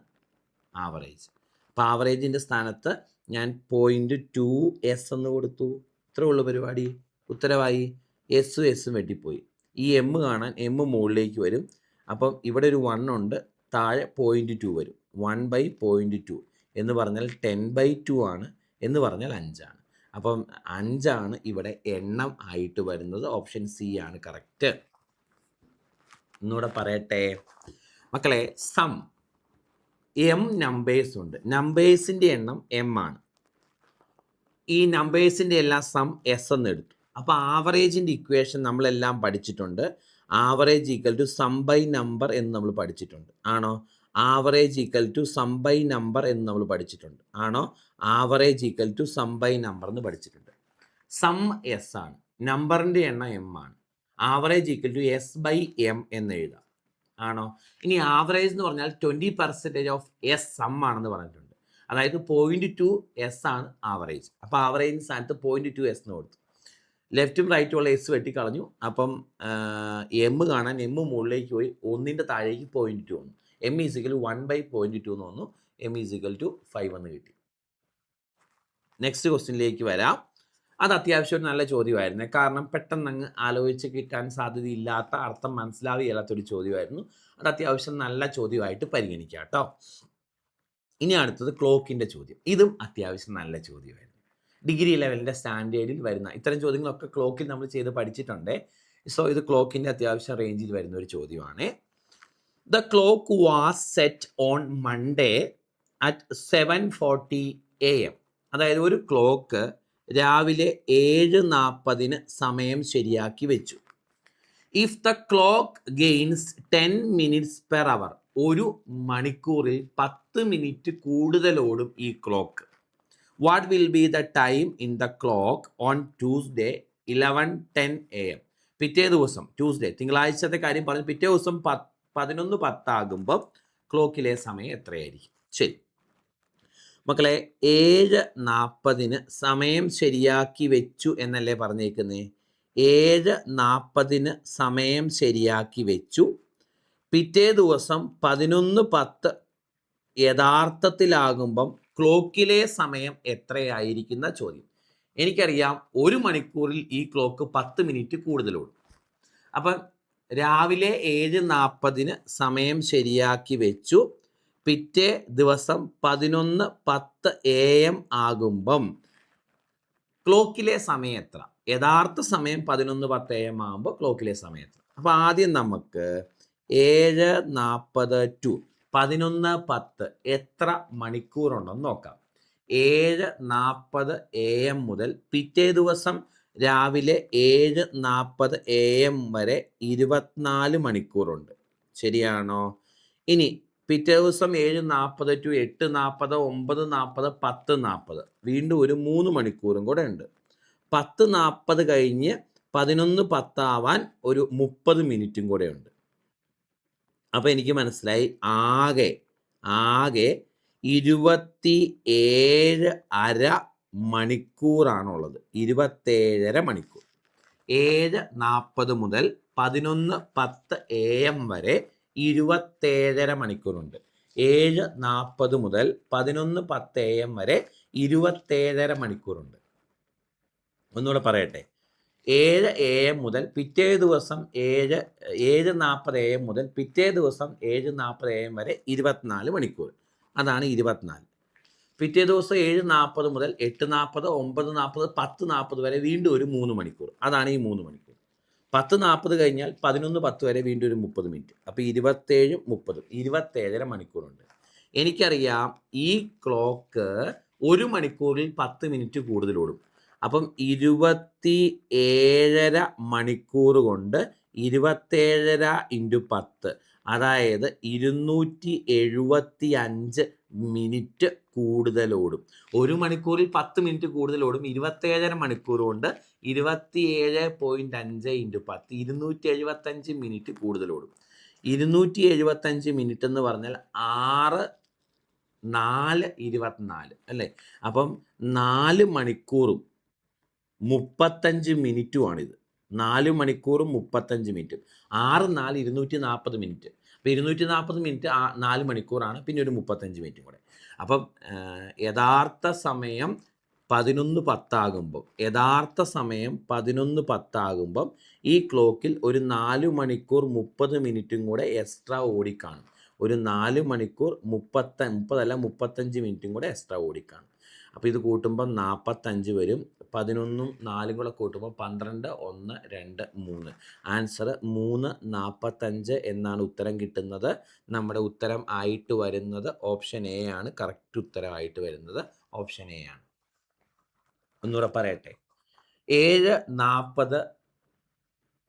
ആവറേജ്. അപ്പോൾ ആവറേജിൻ്റെ സ്ഥാനത്ത് ഞാൻ 0.2 എസ് എന്ന് കൊടുത്തു. ഇത്രേ ഉള്ളൂ പരിപാടി. ഉത്തരവായി. എസ്സും വെട്ടിപ്പോയി. ഈ M കാണാൻ M മുകളിലേക്ക് വരും. അപ്പം ഇവിടെ ഒരു 1 ഉണ്ട്, താഴെ 0.2 വരും. 1/0.2 എന്ന് പറഞ്ഞാൽ 10/2 ആണ്, എന്ന് പറഞ്ഞാൽ 5 ആണ്. അപ്പം 5 ആണ് ഇവിടെ എണ്ണം ആയിട്ട് വരുന്നത്. ഓപ്ഷൻ സി ആണ് കറക്റ്റ്. ഒന്നുകൂടെ പറയട്ടെ മക്കളെ, സം എം നമ്പേഴ്സ് ഉണ്ട്. നമ്പേഴ്സിൻ്റെ എണ്ണം എം ആണ്. ഈ നമ്പേഴ്സിൻ്റെ എല്ലാം സം എസ് എന്ന് എടുത്തു. അപ്പോൾ ആവറേജിൻ്റെ ഇക്വേഷൻ നമ്മളെല്ലാം പഠിച്ചിട്ടുണ്ട്. Average equal to sum by number എന്ന് നമ്മൾ പഠിച്ചിട്ടുണ്ട്. ആണോ? Average equal to sum by number എന്ന് നമ്മൾ പഠിച്ചിട്ടുണ്ട്. ആണോ? Average equal to sum by number എന്ന് പഠിച്ചിട്ടുണ്ട്. സം എസ് ആണ്, നമ്പറിൻ്റെ എണ്ണം എം ആണ്. Average equal to S by M എന്ന് എഴുതാം. ആണോ? ഇനി ആവറേജ് എന്ന് പറഞ്ഞാൽ 20% ഓഫ് എസ് സം ആണെന്ന് പറഞ്ഞിട്ടുണ്ട്. അതായത് 0.2 എസ് ആണ് ആവറേജ്. അപ്പോൾ ആവറേജിന് സ്ഥാനത്ത് 0.2 എസ് എന്ന് കൊടുത്തു. ലെഫ്റ്റും റൈറ്റും ഉള്ള എസ് വെട്ടിക്കളഞ്ഞു. അപ്പം എം കാണാൻ എം മുകളിലേക്ക് പോയി, 1ൻ്റെ താഴേക്ക് 0.2 വന്നു. എം ഈസിക്കൽ 1/0.2 എന്ന് വന്നു. എം ഈസിക്കൽ ടു 5 എന്ന് കിട്ടി. നെക്സ്റ്റ് ക്വസ്റ്റ്യനിലേക്ക് വരാം. അത് അത്യാവശ്യം ഒരു നല്ല ചോദ്യമായിരുന്നു. കാരണം പെട്ടെന്ന് അങ്ങ് ആലോചിച്ച് കിട്ടാൻ സാധ്യതയില്ലാത്ത, അർത്ഥം മനസ്സിലാവുകയില്ലാത്തൊരു ചോദ്യമായിരുന്നു. അത് അത്യാവശ്യം നല്ല ചോദ്യമായിട്ട് പരിഗണിക്കാം കേട്ടോ. ഇനി അടുത്തത് ക്ലോക്കിൻ്റെ ചോദ്യം. ഇതും അത്യാവശ്യം നല്ല ചോദ്യമായിരുന്നു. ഡിഗ്രി ലെവലിൻ്റെ സ്റ്റാൻഡേർഡിൽ വരുന്ന ഇത്തരം ചോദ്യങ്ങളൊക്കെ ക്ലോക്കിൽ നമ്മൾ ചെയ്ത് പഠിച്ചിട്ടുണ്ട്. സോ ഇത് ക്ലോക്കിൻ്റെ അത്യാവശ്യം റേഞ്ചിൽ വരുന്ന ഒരു ചോദ്യമാണ്. The clock was set on Monday at 7:40 AM. അതായത് ഒരു ക്ലോക്ക് രാവിലെ 7:40 സമയം ശരിയാക്കി വെച്ചു. If the clock gains 10 minutes per hour, ഒരു മണിക്കൂറിൽ 10 മിനിറ്റ് കൂടുതലോടും ഈ clock. What will be the time in the clock on Tuesday 11:10 AM? പിറ്റേ ദിവസം ട്യൂസ്ഡേ, തിങ്കളാഴ്ചത്തെ കാര്യം പറഞ്ഞ് പിറ്റേ ദിവസം 11:10 ആകുമ്പോൾ ക്ലോക്കിലെ സമയം എത്രയായിരിക്കും? ശരി മക്കളെ, 7:40 സമയം ശരിയാക്കി വെച്ചു എന്നല്ലേ പറഞ്ഞേക്കുന്നേ? 7:40 സമയം ശരിയാക്കി വെച്ചു. പിറ്റേ ദിവസം 11:10 യഥാർത്ഥത്തിലാകുമ്പം ക്ലോക്കിലെ സമയം എത്രയായിരിക്കുന്ന ചോദ്യം. എനിക്കറിയാം ഒരു മണിക്കൂറിൽ ഈ ക്ലോക്ക് 10 മിനിറ്റ് കൂടുതലോടും. അപ്പം രാവിലെ 7:40 സമയം ശരിയാക്കി വെച്ചു. പിറ്റേ ദിവസം 11:10 AM ആകുമ്പം ക്ലോക്കിലെ സമയം എത്ര? യഥാർത്ഥ സമയം 11:10 AM ആകുമ്പോൾ ക്ലോക്കിലെ സമയം എത്ര? അപ്പോൾ ആദ്യം നമുക്ക് 7:40 ടു 11:10 എത്ര മണിക്കൂറുണ്ടെന്ന് നോക്കാം. 7:40 AM മുതൽ പിറ്റേ ദിവസം രാവിലെ 7:40 AM വരെ 24 മണിക്കൂറുണ്ട്. ശരിയാണോ? ഇനി പിറ്റേ ദിവസം 7:40 ടു 8:40 9:40 10:40 വീണ്ടും ഒരു 3 മണിക്കൂറും കൂടെ ഉണ്ട്. 10:40 കഴിഞ്ഞ് 11:10 ആവാൻ ഒരു 30 മിനിറ്റും കൂടെ ഉണ്ട്. അപ്പോൾ എനിക്ക് മനസ്സിലായി ആകെ 27.5 മണിക്കൂറാണുള്ളത്. 27.5 മണിക്കൂർ. 7:40 മുതൽ 11:10 AM വരെ 27.5 മണിക്കൂറുണ്ട്. 7:40 മുതൽ 11:10 AM വരെ 27.5 മണിക്കൂറുണ്ട്. ഒന്നുകൂടെ പറയട്ടെ. 7 AM മുതൽ പിറ്റേ ദിവസം 7:40 AM മുതൽ പിറ്റേ ദിവസം 7:40 AM വരെ 24 മണിക്കൂർ. അതാണ് 24. പിറ്റേ ദിവസം 7:40 മുതൽ 8:40 9:40 10:40 വരെ വീണ്ടും ഒരു 3 മണിക്കൂർ. അതാണ് ഈ 3 മണിക്കൂർ. 10:40 കഴിഞ്ഞാൽ 11:10 വരെ വീണ്ടും ഒരു 30 മിനിറ്റ്. അപ്പോൾ 27 30 27.5 മണിക്കൂറുണ്ട്. എനിക്കറിയാം ഈ ക്ലോക്ക് ഒരു മണിക്കൂറിൽ 10 മിനിറ്റ് കൂടുതലോടും. അപ്പം 27.5 മണിക്കൂർ കൊണ്ട് 27 × 10 അതായത് 275 മിനിറ്റ് കൂടുതലോടും. ഒരു മണിക്കൂറിൽ 10 മിനിറ്റ് കൂടുതലോടും. 27.5 മണിക്കൂർ കൊണ്ട് 27.5 × 10 275 മിനിറ്റ് കൂടുതലോടും. 275 മിനിറ്റ് എന്ന് പറഞ്ഞാൽ 6×4 അല്ലേ? അപ്പം 4 മണിക്കൂറും 35 മിനിറ്റുമാണിത്. 4 മണിക്കൂറും 35 മിനിറ്റും. 6×4 240 മിനിറ്റ്. അപ്പോൾ 240 മിനിറ്റ് 4 മണിക്കൂറാണ്. പിന്നെ ഒരു 35 മിനിറ്റും കൂടെ. അപ്പം യഥാർത്ഥ സമയം 11:10 യഥാർത്ഥ സമയം 11:10 ഈ ക്ലോക്കിൽ ഒരു 4 മണിക്കൂർ 30 മിനിറ്റും കൂടെ എക്സ്ട്രാ ഓടിക്കാണും. ഒരു 4 മണിക്കൂർ 35 മിനിറ്റും കൂടെ എക്സ്ട്രാ ഓടിക്കാണും. അപ്പോൾ ഇത് കൂട്ടുമ്പം 45 വരും. 11ഉം 4ഉം കൂടെ കൂട്ടുമ്പോൾ 12, 1, 2, 3. ആൻസർ 3:45 എന്നാണ് ഉത്തരം കിട്ടുന്നത്. നമ്മുടെ ഉത്തരം ആയിട്ട് വരുന്നത് ഓപ്ഷൻ എ ആണ്. കറക്റ്റ് ഉത്തരമായിട്ട് വരുന്നത് ഓപ്ഷൻ എ ആണ്. ഒന്നുകൂടെ പറയട്ടെ. 7:40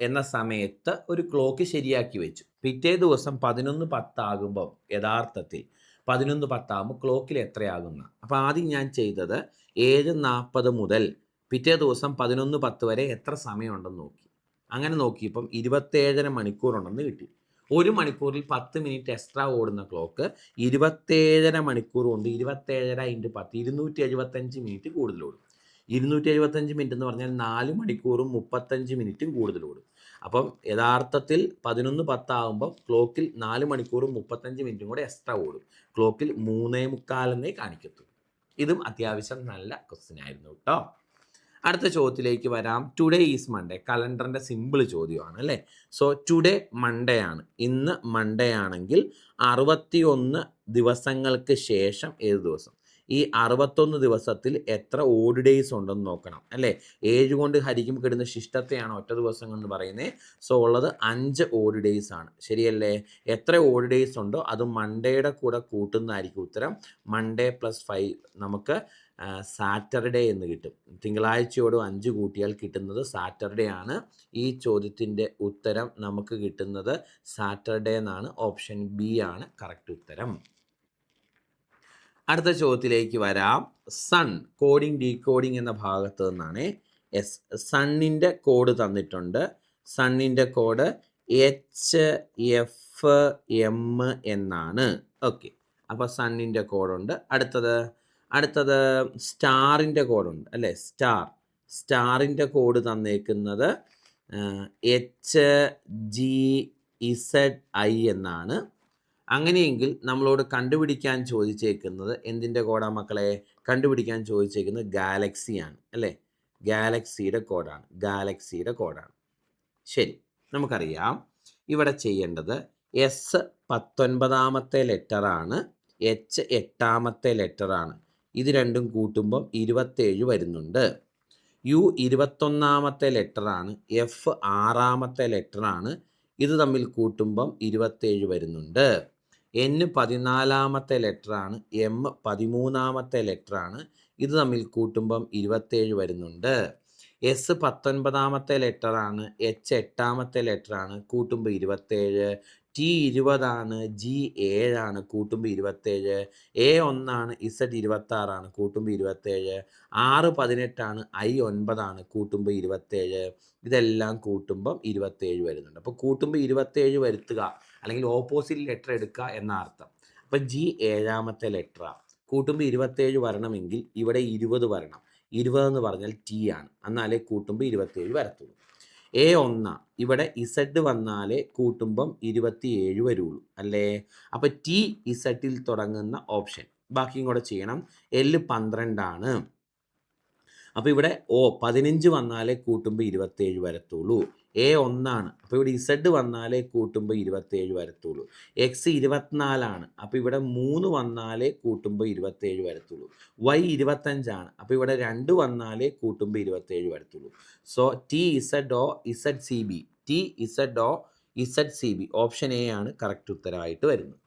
എന്ന സമയത്ത് ഒരു ക്ലോക്ക് ശരിയാക്കി വെച്ചു. പിറ്റേ ദിവസം 11:10 യഥാർത്ഥത്തിൽ 11:10 ക്ലോക്കിൽ എത്രയാകുന്ന. അപ്പോൾ ആദ്യം ഞാൻ ചെയ്തത് 7:40 മുതൽ പിറ്റേ ദിവസം 11:10 വരെ എത്ര സമയമുണ്ടെന്ന് നോക്കി. അങ്ങനെ നോക്കിയപ്പം 27.5 മണിക്കൂറുണ്ടെന്ന് കിട്ടി. 1 മണിക്കൂറിൽ 10 മിനിറ്റ് എക്സ്ട്രാ ഓടുന്ന ക്ലോക്ക് 27.5 മണിക്കൂർ കൊണ്ട് 27 × 10 275 മിനിറ്റ് കൂടുതൽ ഓടും. 275 മിനിറ്റ് എന്ന് പറഞ്ഞാൽ 4 മണിക്കൂറും 35 മിനിറ്റും കൂടുതൽ ഓടും. അപ്പം യഥാർത്ഥത്തിൽ 11:10 ക്ലോക്കിൽ 4 മണിക്കൂറും 35 മിനിറ്റും കൂടെ എക്സ്ട്രാ ഓടും. ക്ലോക്കിൽ 3:45 കാണിക്കത്തുള്ളൂ. ഇതും അത്യാവശ്യം നല്ല ക്വസ്റ്റ്യൻ ആയിരുന്നു കേട്ടോ. അടുത്ത ചോദ്യത്തിലേക്ക് വരാം. Today is Monday. കലണ്ടറിൻ്റെ സിമ്പിൾ ചോദ്യമാണ് അല്ലേ. സോ ടുഡേ മൺഡേ ആണ്. ഇന്ന് മൺഡേ ആണെങ്കിൽ 61 ദിവസങ്ങൾക്ക് ശേഷം ഏത് ദിവസം? ഈ 61 ദിവസത്തിൽ എത്ര ഓഡ് ഡേയ്സ് ഉണ്ടെന്ന് നോക്കണം അല്ലേ. 7 കൊണ്ട് ഹരിക്കും കിട്ടുന്ന ശിഷ്ടത്തെയാണ് ഒറ്റ ദിവസം എന്ന് പറയുന്നത്. സോ ഉള്ളത് 5 ഓഡ് ഡേയ്സ് ആണ്. ശരിയല്ലേ. എത്ര ഓഡ് ഡേയ്സ് ഉണ്ടോ അത് മൺഡേയുടെ കൂടെ കൂട്ടുന്നതായിരിക്കും ഉത്തരം. മൺഡേ +5 നമുക്ക് സാറ്റർഡേ എന്ന് കിട്ടും. തിങ്കളാഴ്ചയോട് 5 കൂട്ടിയാൽ കിട്ടുന്നത് സാറ്റർഡേ ആണ്. ഈ ചോദ്യത്തിൻ്റെ ഉത്തരം നമുക്ക് കിട്ടുന്നത് സാറ്റർഡേ എന്നാണ്. ഓപ്ഷൻ ബി ആണ് കറക്റ്റ് ഉത്തരം. അടുത്ത ചോദ്യത്തിലേക്ക് വരാം. സൺ കോഡിംഗ് ഡീകോഡിംഗ് എന്ന ഭാഗത്ത് നിന്നാണ്. സണ്ണിൻ്റെ കോഡ് തന്നിട്ടുണ്ട്. സണ്ണിൻ്റെ കോഡ് HFM എന്നാണ്. ഓക്കെ, അപ്പോൾ സണ്ണിൻ്റെ കോഡുണ്ട്. അടുത്തത് സ്റ്റാറിൻ്റെ കോഡുണ്ട് അല്ലേ. സ്റ്റാറിൻ്റെ കോഡ് തന്നേക്കുന്നത് HGZI എന്നാണ്. അങ്ങനെയെങ്കിൽ നമ്മളോട് കണ്ടുപിടിക്കാൻ ചോദിച്ചേക്കുന്നത് എന്തിൻ്റെ കോഡാണ് മക്കളെ? കണ്ടുപിടിക്കാൻ ചോദിച്ചേക്കുന്നത് ഗാലക്സിയാണ് അല്ലേ. ഗാലക്സിയുടെ കോഡാണ്. ശരി, നമുക്കറിയാം ഇവിടെ ചെയ്യേണ്ടത് S 19ാമത്തെ ലെറ്ററാണ്, H 8ാമത്തെ ലെറ്ററാണ്. ഇത് രണ്ടും കൂട്ടുമ്പം 27 വരുന്നുണ്ട്. U 21ാമത്തെ ലെറ്ററാണ്, F 6ാമത്തെ ലെറ്ററാണ്. ഇത് തമ്മിൽ കൂട്ടുമ്പം 27 വരുന്നുണ്ട്. N 14ാമത്തെ ലെറ്ററാണ്, M 13ാമത്തെ ലെറ്ററാണ്. ഇത് തമ്മിൽ കൂട്ടുമ്പം 27 വരുന്നുണ്ട്. S 19ാമത്തെ ലെറ്ററാണ്, H 8ാമത്തെ ലെറ്ററാണ്. കൂട്ടുമ്പോൾ 27. T 20 ആണ്, G 7 ആണ്. കൂട്ടുമ്പോൾ 27. A 1 ആണ്, Z 26 ആണ്. കൂട്ടുമ്പോൾ 27. R 18 ആണ്, I 9 ആണ്. കൂട്ടുമ്പോൾ 27. ഇതെല്ലാം കൂട്ടുമ്പം 27 വരുന്നുണ്ട്. അപ്പോൾ കൂട്ടുമ്പോൾ 27 വരുത്തുക അല്ലെങ്കിൽ ഓപ്പോസിറ്റ് ലെറ്റർ എടുക്കുക എന്ന അർത്ഥം. അപ്പം G 7ാമത്തെ ലെറ്ററാണ്. കൂട്ടുമ്പോൾ 27 വരണമെങ്കിൽ ഇവിടെ 20 വരണം. 20 എന്ന് പറഞ്ഞാൽ T ആണ്. എന്നാലേ കൂട്ടുമ്പോൾ 27 വരത്തുള്ളൂ. A 1 ഇവിടെ Z വന്നാലേ കൂട്ടുമ്പം 27 വരുള്ളൂ അല്ലേ. അപ്പം T Z തുടങ്ങുന്ന ഓപ്ഷൻ ബാക്കിയും കൂടെ ചെയ്യണം. L 12 ആണ്. അപ്പോൾ ഇവിടെ 15 വന്നാലേ കൂട്ടുമ്പോൾ 27 വരത്തുള്ളൂ. A 1 ആണ്. അപ്പോൾ ഇവിടെ Z വന്നാലേ കൂട്ടുമ്പോൾ 27 വരത്തുള്ളൂ. X 24 ആണ്. അപ്പോൾ ഇവിടെ 3 വന്നാലേ കൂട്ടുമ്പോൾ 27 വരത്തുള്ളൂ. Y 25 ആണ്. അപ്പോൾ ഇവിടെ 2 വന്നാലേ കൂട്ടുമ്പോൾ 27 വരത്തുള്ളൂ. സോ TZOZCB ഓപ്ഷൻ എ ആണ് കറക്റ്റ് ഉത്തരമായിട്ട് വരുന്നത്.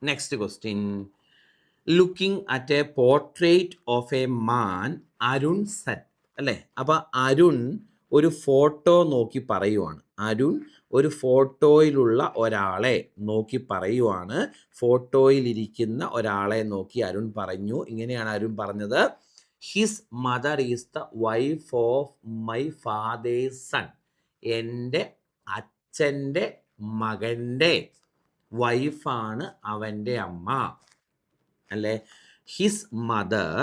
Next question. Looking at A portrait of a man Arun set അല്ലേ. അപ്പോൾ അരുൺ ഒരു ഫോട്ടോ നോക്കി പറയുവാണ്. അരുൺ ഒരു ഫോട്ടോയിലുള്ള ഒരാളെ നോക്കി പറയുവാണ്. ഫോട്ടോയിലിരിക്കുന്ന ഒരാളെ നോക്കി അരുൺ പറഞ്ഞു. ഇങ്ങനെയാണ് അരുൺ പറഞ്ഞത്. His mother is the wife of my father's son. എൻ്റെ അച്ഛൻ്റെ മകൻ്റെ വൈഫാണ് അവൻ്റെ അമ്മ അല്ലേ. His mother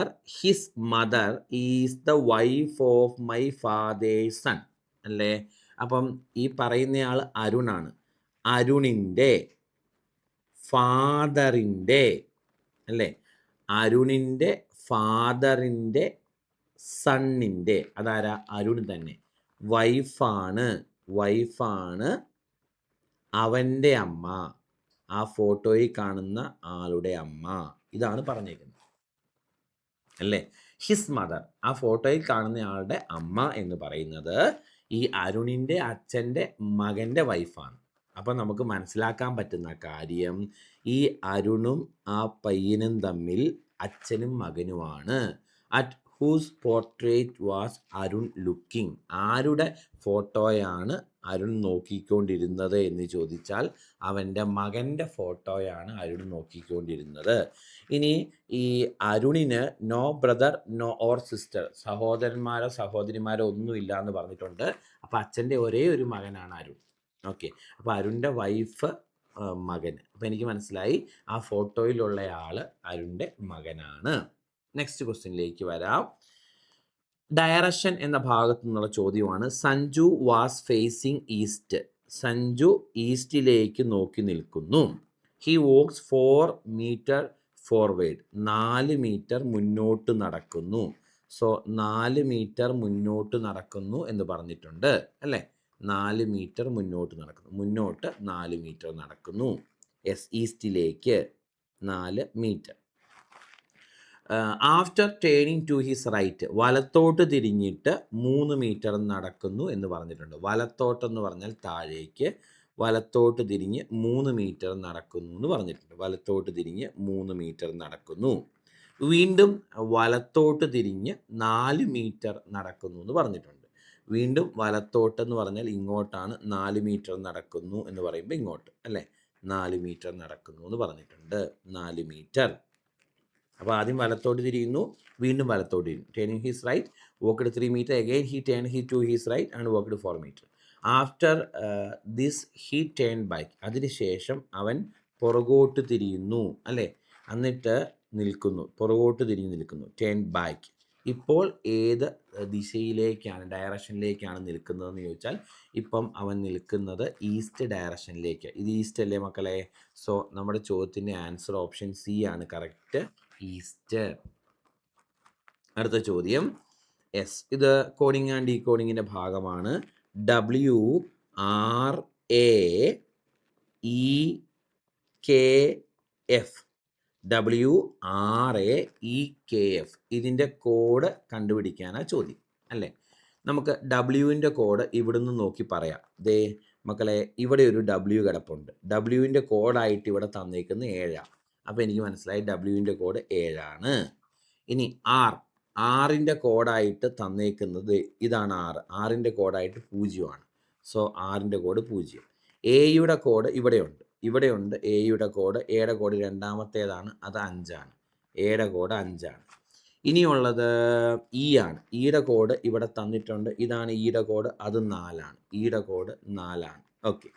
is the wife of my father's son അല്ലേ. അപ്പം ഈ പറയുന്നയാൾ അരുണാണ്. അരുണിൻ്റെ ഫാദറിൻ്റെ അല്ലേ. അരുണിൻ്റെ ഫാദറിൻ്റെ സണ്ണിൻ്റെ, അതാരാ, അരുൺ തന്നെ, വൈഫാണ് അവൻ്റെ അമ്മ, ആ ഫോട്ടോയിൽ കാണുന്ന ആളുടെ അമ്മ. ഇതാണ് പറഞ്ഞേക്കുന്നത് അല്ലേ. ഹിസ് മദർ, ആ ഫോട്ടോയിൽ കാണുന്ന ആളുടെ അമ്മ എന്ന് പറയുന്നത് ഈ അരുണിൻ്റെ അച്ഛൻ്റെ മകൻ്റെ വൈഫാണ്. അപ്പം നമുക്ക് മനസ്സിലാക്കാൻ പറ്റുന്ന കാര്യം, ഈ അരുണും ആ പയ്യനും തമ്മിൽ അച്ഛനും മകനുമാണ്. At whose portrait was Arun looking, ആരുടെ ഫോട്ടോയാണ് അരുൺ നോക്കിക്കൊണ്ടിരുന്നത് എന്ന് ചോദിച്ചാൽ അവൻ്റെ മകൻ്റെ ഫോട്ടോയാണ് അരുൺ നോക്കിക്കൊണ്ടിരുന്നത്. ഇനി ഈ അരുണിന് no brother no or sister, സഹോദരന്മാരോ സഹോദരിമാരോ ഒന്നുമില്ല എന്ന് പറഞ്ഞിട്ടുണ്ട്. അപ്പോൾ അച്ഛൻ്റെ ഒരേ ഒരു മകനാണ് അരുൺ. ഓക്കെ, അപ്പോൾ അരുണിൻ്റെ വൈഫ് മകന്. അപ്പോൾ എനിക്ക് മനസ്സിലായി ആ ഫോട്ടോയിലുള്ള ആൾ അരുണിൻ്റെ മകനാണ്. നെക്സ്റ്റ് ക്വസ്റ്റ്യനിലേക്ക് വരാം. ഡയറക്ഷൻ എന്ന ഭാഗത്തു നിന്നുള്ള ചോദ്യമാണ്. Sanju was facing east, Sanju ഈസ്റ്റിലേക്ക് നോക്കി നിൽക്കുന്നു. He walks 4 metre forward, 4 metre മുന്നോട്ട് നടക്കുന്നു. സോ 4 മീറ്റർ മുന്നോട്ട് നടക്കുന്നു എന്ന് പറഞ്ഞിട്ടുണ്ട് അല്ലേ. 4 മീറ്റർ മുന്നോട്ട് നടക്കുന്നു, മുന്നോട്ട് 4 മീറ്റർ നടക്കുന്നു. ഈസ്റ്റിലേക്ക് 4 metre. After turning to his right, വലത്തോട്ട് തിരിഞ്ഞിട്ട് 3 മീറ്റർ നടക്കുന്നു എന്ന് പറഞ്ഞിട്ടുണ്ട്. വലത്തോട്ടെന്ന് പറഞ്ഞാൽ താഴേക്ക്, വലത്തോട്ട് തിരിഞ്ഞ് 3 മീറ്റർ നടക്കുന്നു എന്ന് പറഞ്ഞിട്ടുണ്ട്. വലത്തോട്ട് തിരിഞ്ഞ് 3 മീറ്റർ നടക്കുന്നു. വീണ്ടും വലത്തോട്ട് തിരിഞ്ഞ് 4 മീറ്റർ നടക്കുന്നു എന്ന് പറഞ്ഞിട്ടുണ്ട്. വീണ്ടും വലത്തോട്ടെന്ന് പറഞ്ഞാൽ ഇങ്ങോട്ടാണ്, 4 മീറ്റർ നടക്കുന്നു എന്ന് പറയുമ്പോൾ ഇങ്ങോട്ട് അല്ലേ. 4 മീറ്റർ നടക്കുന്നു എന്ന് പറഞ്ഞിട്ടുണ്ട്. 4 മീറ്റർ. അപ്പോൾ ആദ്യം വലത്തോട്ട് തിരിയുന്നു, വീണ്ടും വലത്തോട്ട് തിരിയുന്നു. Turning his right, walked 3 metre, again he turn to his right and walked 4 metre. After this he turn back, അതിനുശേഷം അവൻ പുറകോട്ട് തിരിയുന്നു അല്ലേ. എന്നിട്ട് നിൽക്കുന്നു, പുറകോട്ട് തിരിഞ്ഞ് നിൽക്കുന്നു. Turn back. ഇപ്പോൾ ഏത് ദിശയിലേക്കാണ്, ഡയറക്ഷനിലേക്കാണ് നിൽക്കുന്നതെന്ന് ചോദിച്ചാൽ ഇപ്പം അവൻ നിൽക്കുന്നത് ഈസ്റ്റ് ഡയറക്ഷനിലേക്ക്. ഇത് ഈസ്റ്റ് അല്ലേ മക്കളെ. സോ നമ്മുടെ ചോദ്യത്തിൻ്റെ ആൻസർ ഓപ്ഷൻ സി ആണ് കറക്റ്റ്, ഈസ്റ്റ്. അടുത്ത ചോദ്യം എസ്, ഇത് കോഡിംഗ് ആൻഡ് ഡീകോഡിങ്ങിൻ്റെ ഭാഗമാണ്. WRAEKF, WRAEKF ഇതിൻ്റെ കോഡ് കണ്ടുപിടിക്കാനാണ് ചോദ്യം അല്ലേ. നമുക്ക് ഡബ്ല്യുവിൻ്റെ കോഡ് ഇവിടുന്ന് നോക്കി പറയാം. ദേ മക്കളെ, ഇവിടെ ഒരു W കിടപ്പുണ്ട്. ഡബ്ല്യുവിൻ്റെ കോഡായിട്ട് ഇവിടെ തന്നേക്കുന്ന 7. അപ്പോൾ എനിക്ക് മനസ്സിലായി ഡബ്ല്യുവിൻ്റെ കോഡ് 7. ഇനി ആറിൻ്റെ കോഡായിട്ട് തന്നേക്കുന്നത് ഇതാണ് 6. 6ൻ്റെ കോഡായിട്ട് 0. സോ 6ൻ്റെ കോഡ് 0. എയുടെ കോഡ് ഇവിടെയുണ്ട്. എയുടെ കോഡ്, എയുടെ കോഡ് രണ്ടാമത്തേതാണ്, അത് 5. എയുടെ കോഡ് 5. ഇനിയുള്ളത് ഇ ആണ്. ഇയുടെ കോഡ് ഇവിടെ തന്നിട്ടുണ്ട്, ഇതാണ് ഇയുടെ കോഡ്, അത് 4. ഇയുടെ കോഡ് 4. ഓക്കെ.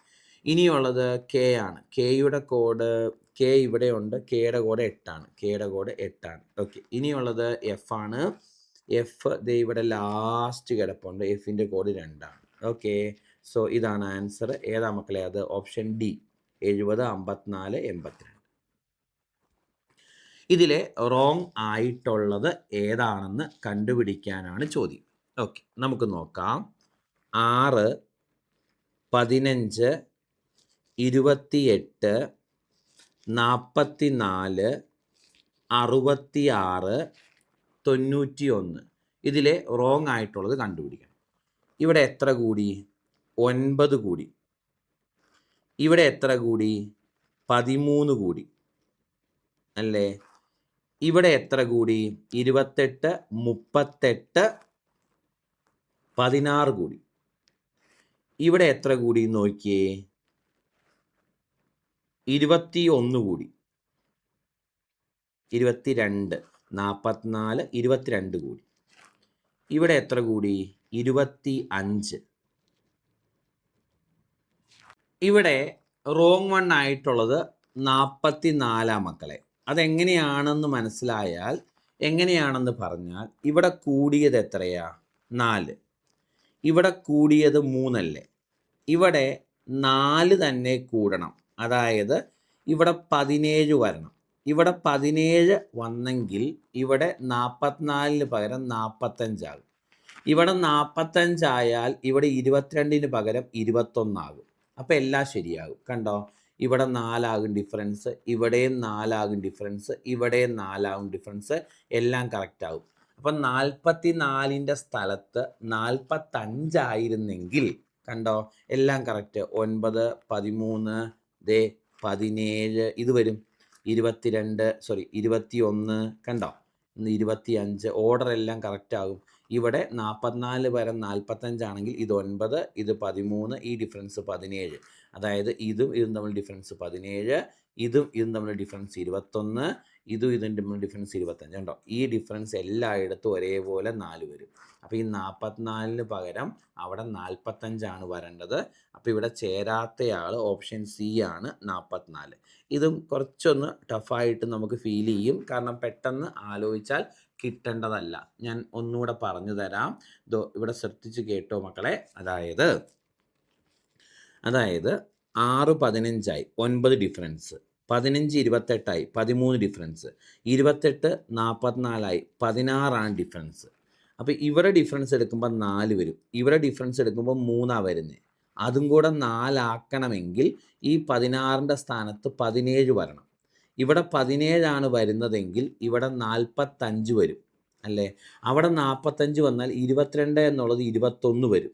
ഇനിയുള്ളത് കെ ആണ്. കെയുടെ കോഡ്, കെ ഇവിടെയുണ്ട്, കെയുടെ കോഡ് 8. കെയുടെ കോഡ് 8. ഓക്കെ. ഇനിയുള്ളത് എഫ് ആണ്. എഫ് ദേ ഇവിടെ ലാസ്റ്റ് കിടപ്പുണ്ട്, എഫിൻ്റെ കോഡ് 2. ഓക്കെ. സോ ഇതാണ് ആൻസർ. ഏതാ മക്കളെ അത്? Option D, 70, 54, 82. ഇതിലെ റോങ് ആയിട്ടുള്ളത് ഏതാണെന്ന് കണ്ടുപിടിക്കാനാണ് ചോദ്യം. ഓക്കെ, നമുക്ക് നോക്കാം. 6, 15, 28, 44, 66, 91. ഇതിലെ റോങ് ആയിട്ടുള്ളത് കണ്ടുപിടിക്കണം. ഇവിടെ എത്ര കൂടി? 9 കൂടി. ഇവിടെ എത്ര കൂടി? 13 കൂടി അല്ലേ. ഇവിടെ എത്ര കൂടി? 28, 38, 16 കൂടി. ഇവിടെ എത്ര കൂടി നോക്കിയേ? 21 കൂടി. 22, 44, 22 കൂടി. ഇവിടെ എത്ര കൂടി? 25. ഇവിടെ റോങ് വൺ ആയിട്ടുള്ളത് 44 മക്കളെ. അതെങ്ങനെയാണെന്ന് മനസ്സിലായാൽ, എങ്ങനെയാണെന്ന് പറഞ്ഞാൽ, ഇവിടെ കൂടിയത് എത്രയാ? 4. ഇവിടെ കൂടിയത് 3 അല്ലേ. ഇവിടെ 4 തന്നെ കൂടണം. അതായത് ഇവിടെ 17 വരണം. ഇവിടെ 17 വന്നെങ്കിൽ ഇവിടെ 44 പകരം 45 ആകും. ഇവിടെ 45 ആയാൽ ഇവിടെ 22 പകരം 21 ആകും. അപ്പോൾ എല്ലാം ശരിയാകും. കണ്ടോ, ഇവിടെ 4 ആകും ഡിഫറൻസ്, ഇവിടെയും 4 ആകും ഡിഫറൻസ്, ഇവിടെയും 4 ആകും ഡിഫറൻസ്, എല്ലാം കറക്റ്റ് ആകും. അപ്പം 44ൻ്റെ സ്ഥലത്ത് 45 ആയിരുന്നെങ്കിൽ കണ്ടോ എല്ലാം കറക്റ്റ്. 9, 13, 17 ഇത് വരും. 21 കണ്ടോ, 25 ഓർഡർ എല്ലാം കറക്റ്റ് ആകും. ഇവിടെ 44 പകരം 45 ആണെങ്കിൽ ഇത് 9, ഇത് 13, ഈ ഡിഫറൻസ് 17. അതായത് ഇതും തമ്മിൽ ഡിഫറൻസ് 17, ഇതും തമ്മിൽ ഡിഫറൻസ് 21, ഇതും തമ്മിൽ ഡിഫറൻസ് 25. കണ്ടോ, ഈ ഡിഫറൻസ് എല്ലായിടത്തും ഒരേപോലെ 4 വരും. അപ്പോൾ ഈ 44 പകരം അവിടെ 45 ആണ് വരേണ്ടത്. അപ്പോൾ ഇവിടെ ചേരാത്തയാൾ ഓപ്ഷൻ സി ആണ് 44. ഇതും കുറച്ചൊന്ന് ടഫായിട്ട് നമുക്ക് ഫീൽ ചെയ്യും, കാരണം പെട്ടെന്ന് ആലോചിച്ചാൽ കിട്ടേണ്ടതല്ല. ഞാൻ ഒന്നുകൂടെ പറഞ്ഞു തരാം. ഇവിടെ ശ്രദ്ധിച്ച് കേട്ടോ മക്കളെ. അതായത് 6 15 9 ഡിഫറൻസ്, 15 28 13 ഡിഫറൻസ്, 28 44 16 ഡിഫറൻസ്. അപ്പോൾ ഇവിടെ ഡിഫറൻസ് എടുക്കുമ്പോൾ 4 വരും, ഇവിടെ ഡിഫറൻസ് എടുക്കുമ്പോൾ 3 വരുന്നത്. അതും കൂടെ 4 ആക്കണമെങ്കിൽ ഈ 16ൻ്റെ സ്ഥാനത്ത് 17 വരണം. ഇവിടെ 17 ആണ് വരുന്നതെങ്കിൽ ഇവിടെ 45 വരും അല്ലേ. അവിടെ 45 വന്നാൽ 22 എന്നുള്ളത് 21 വരും,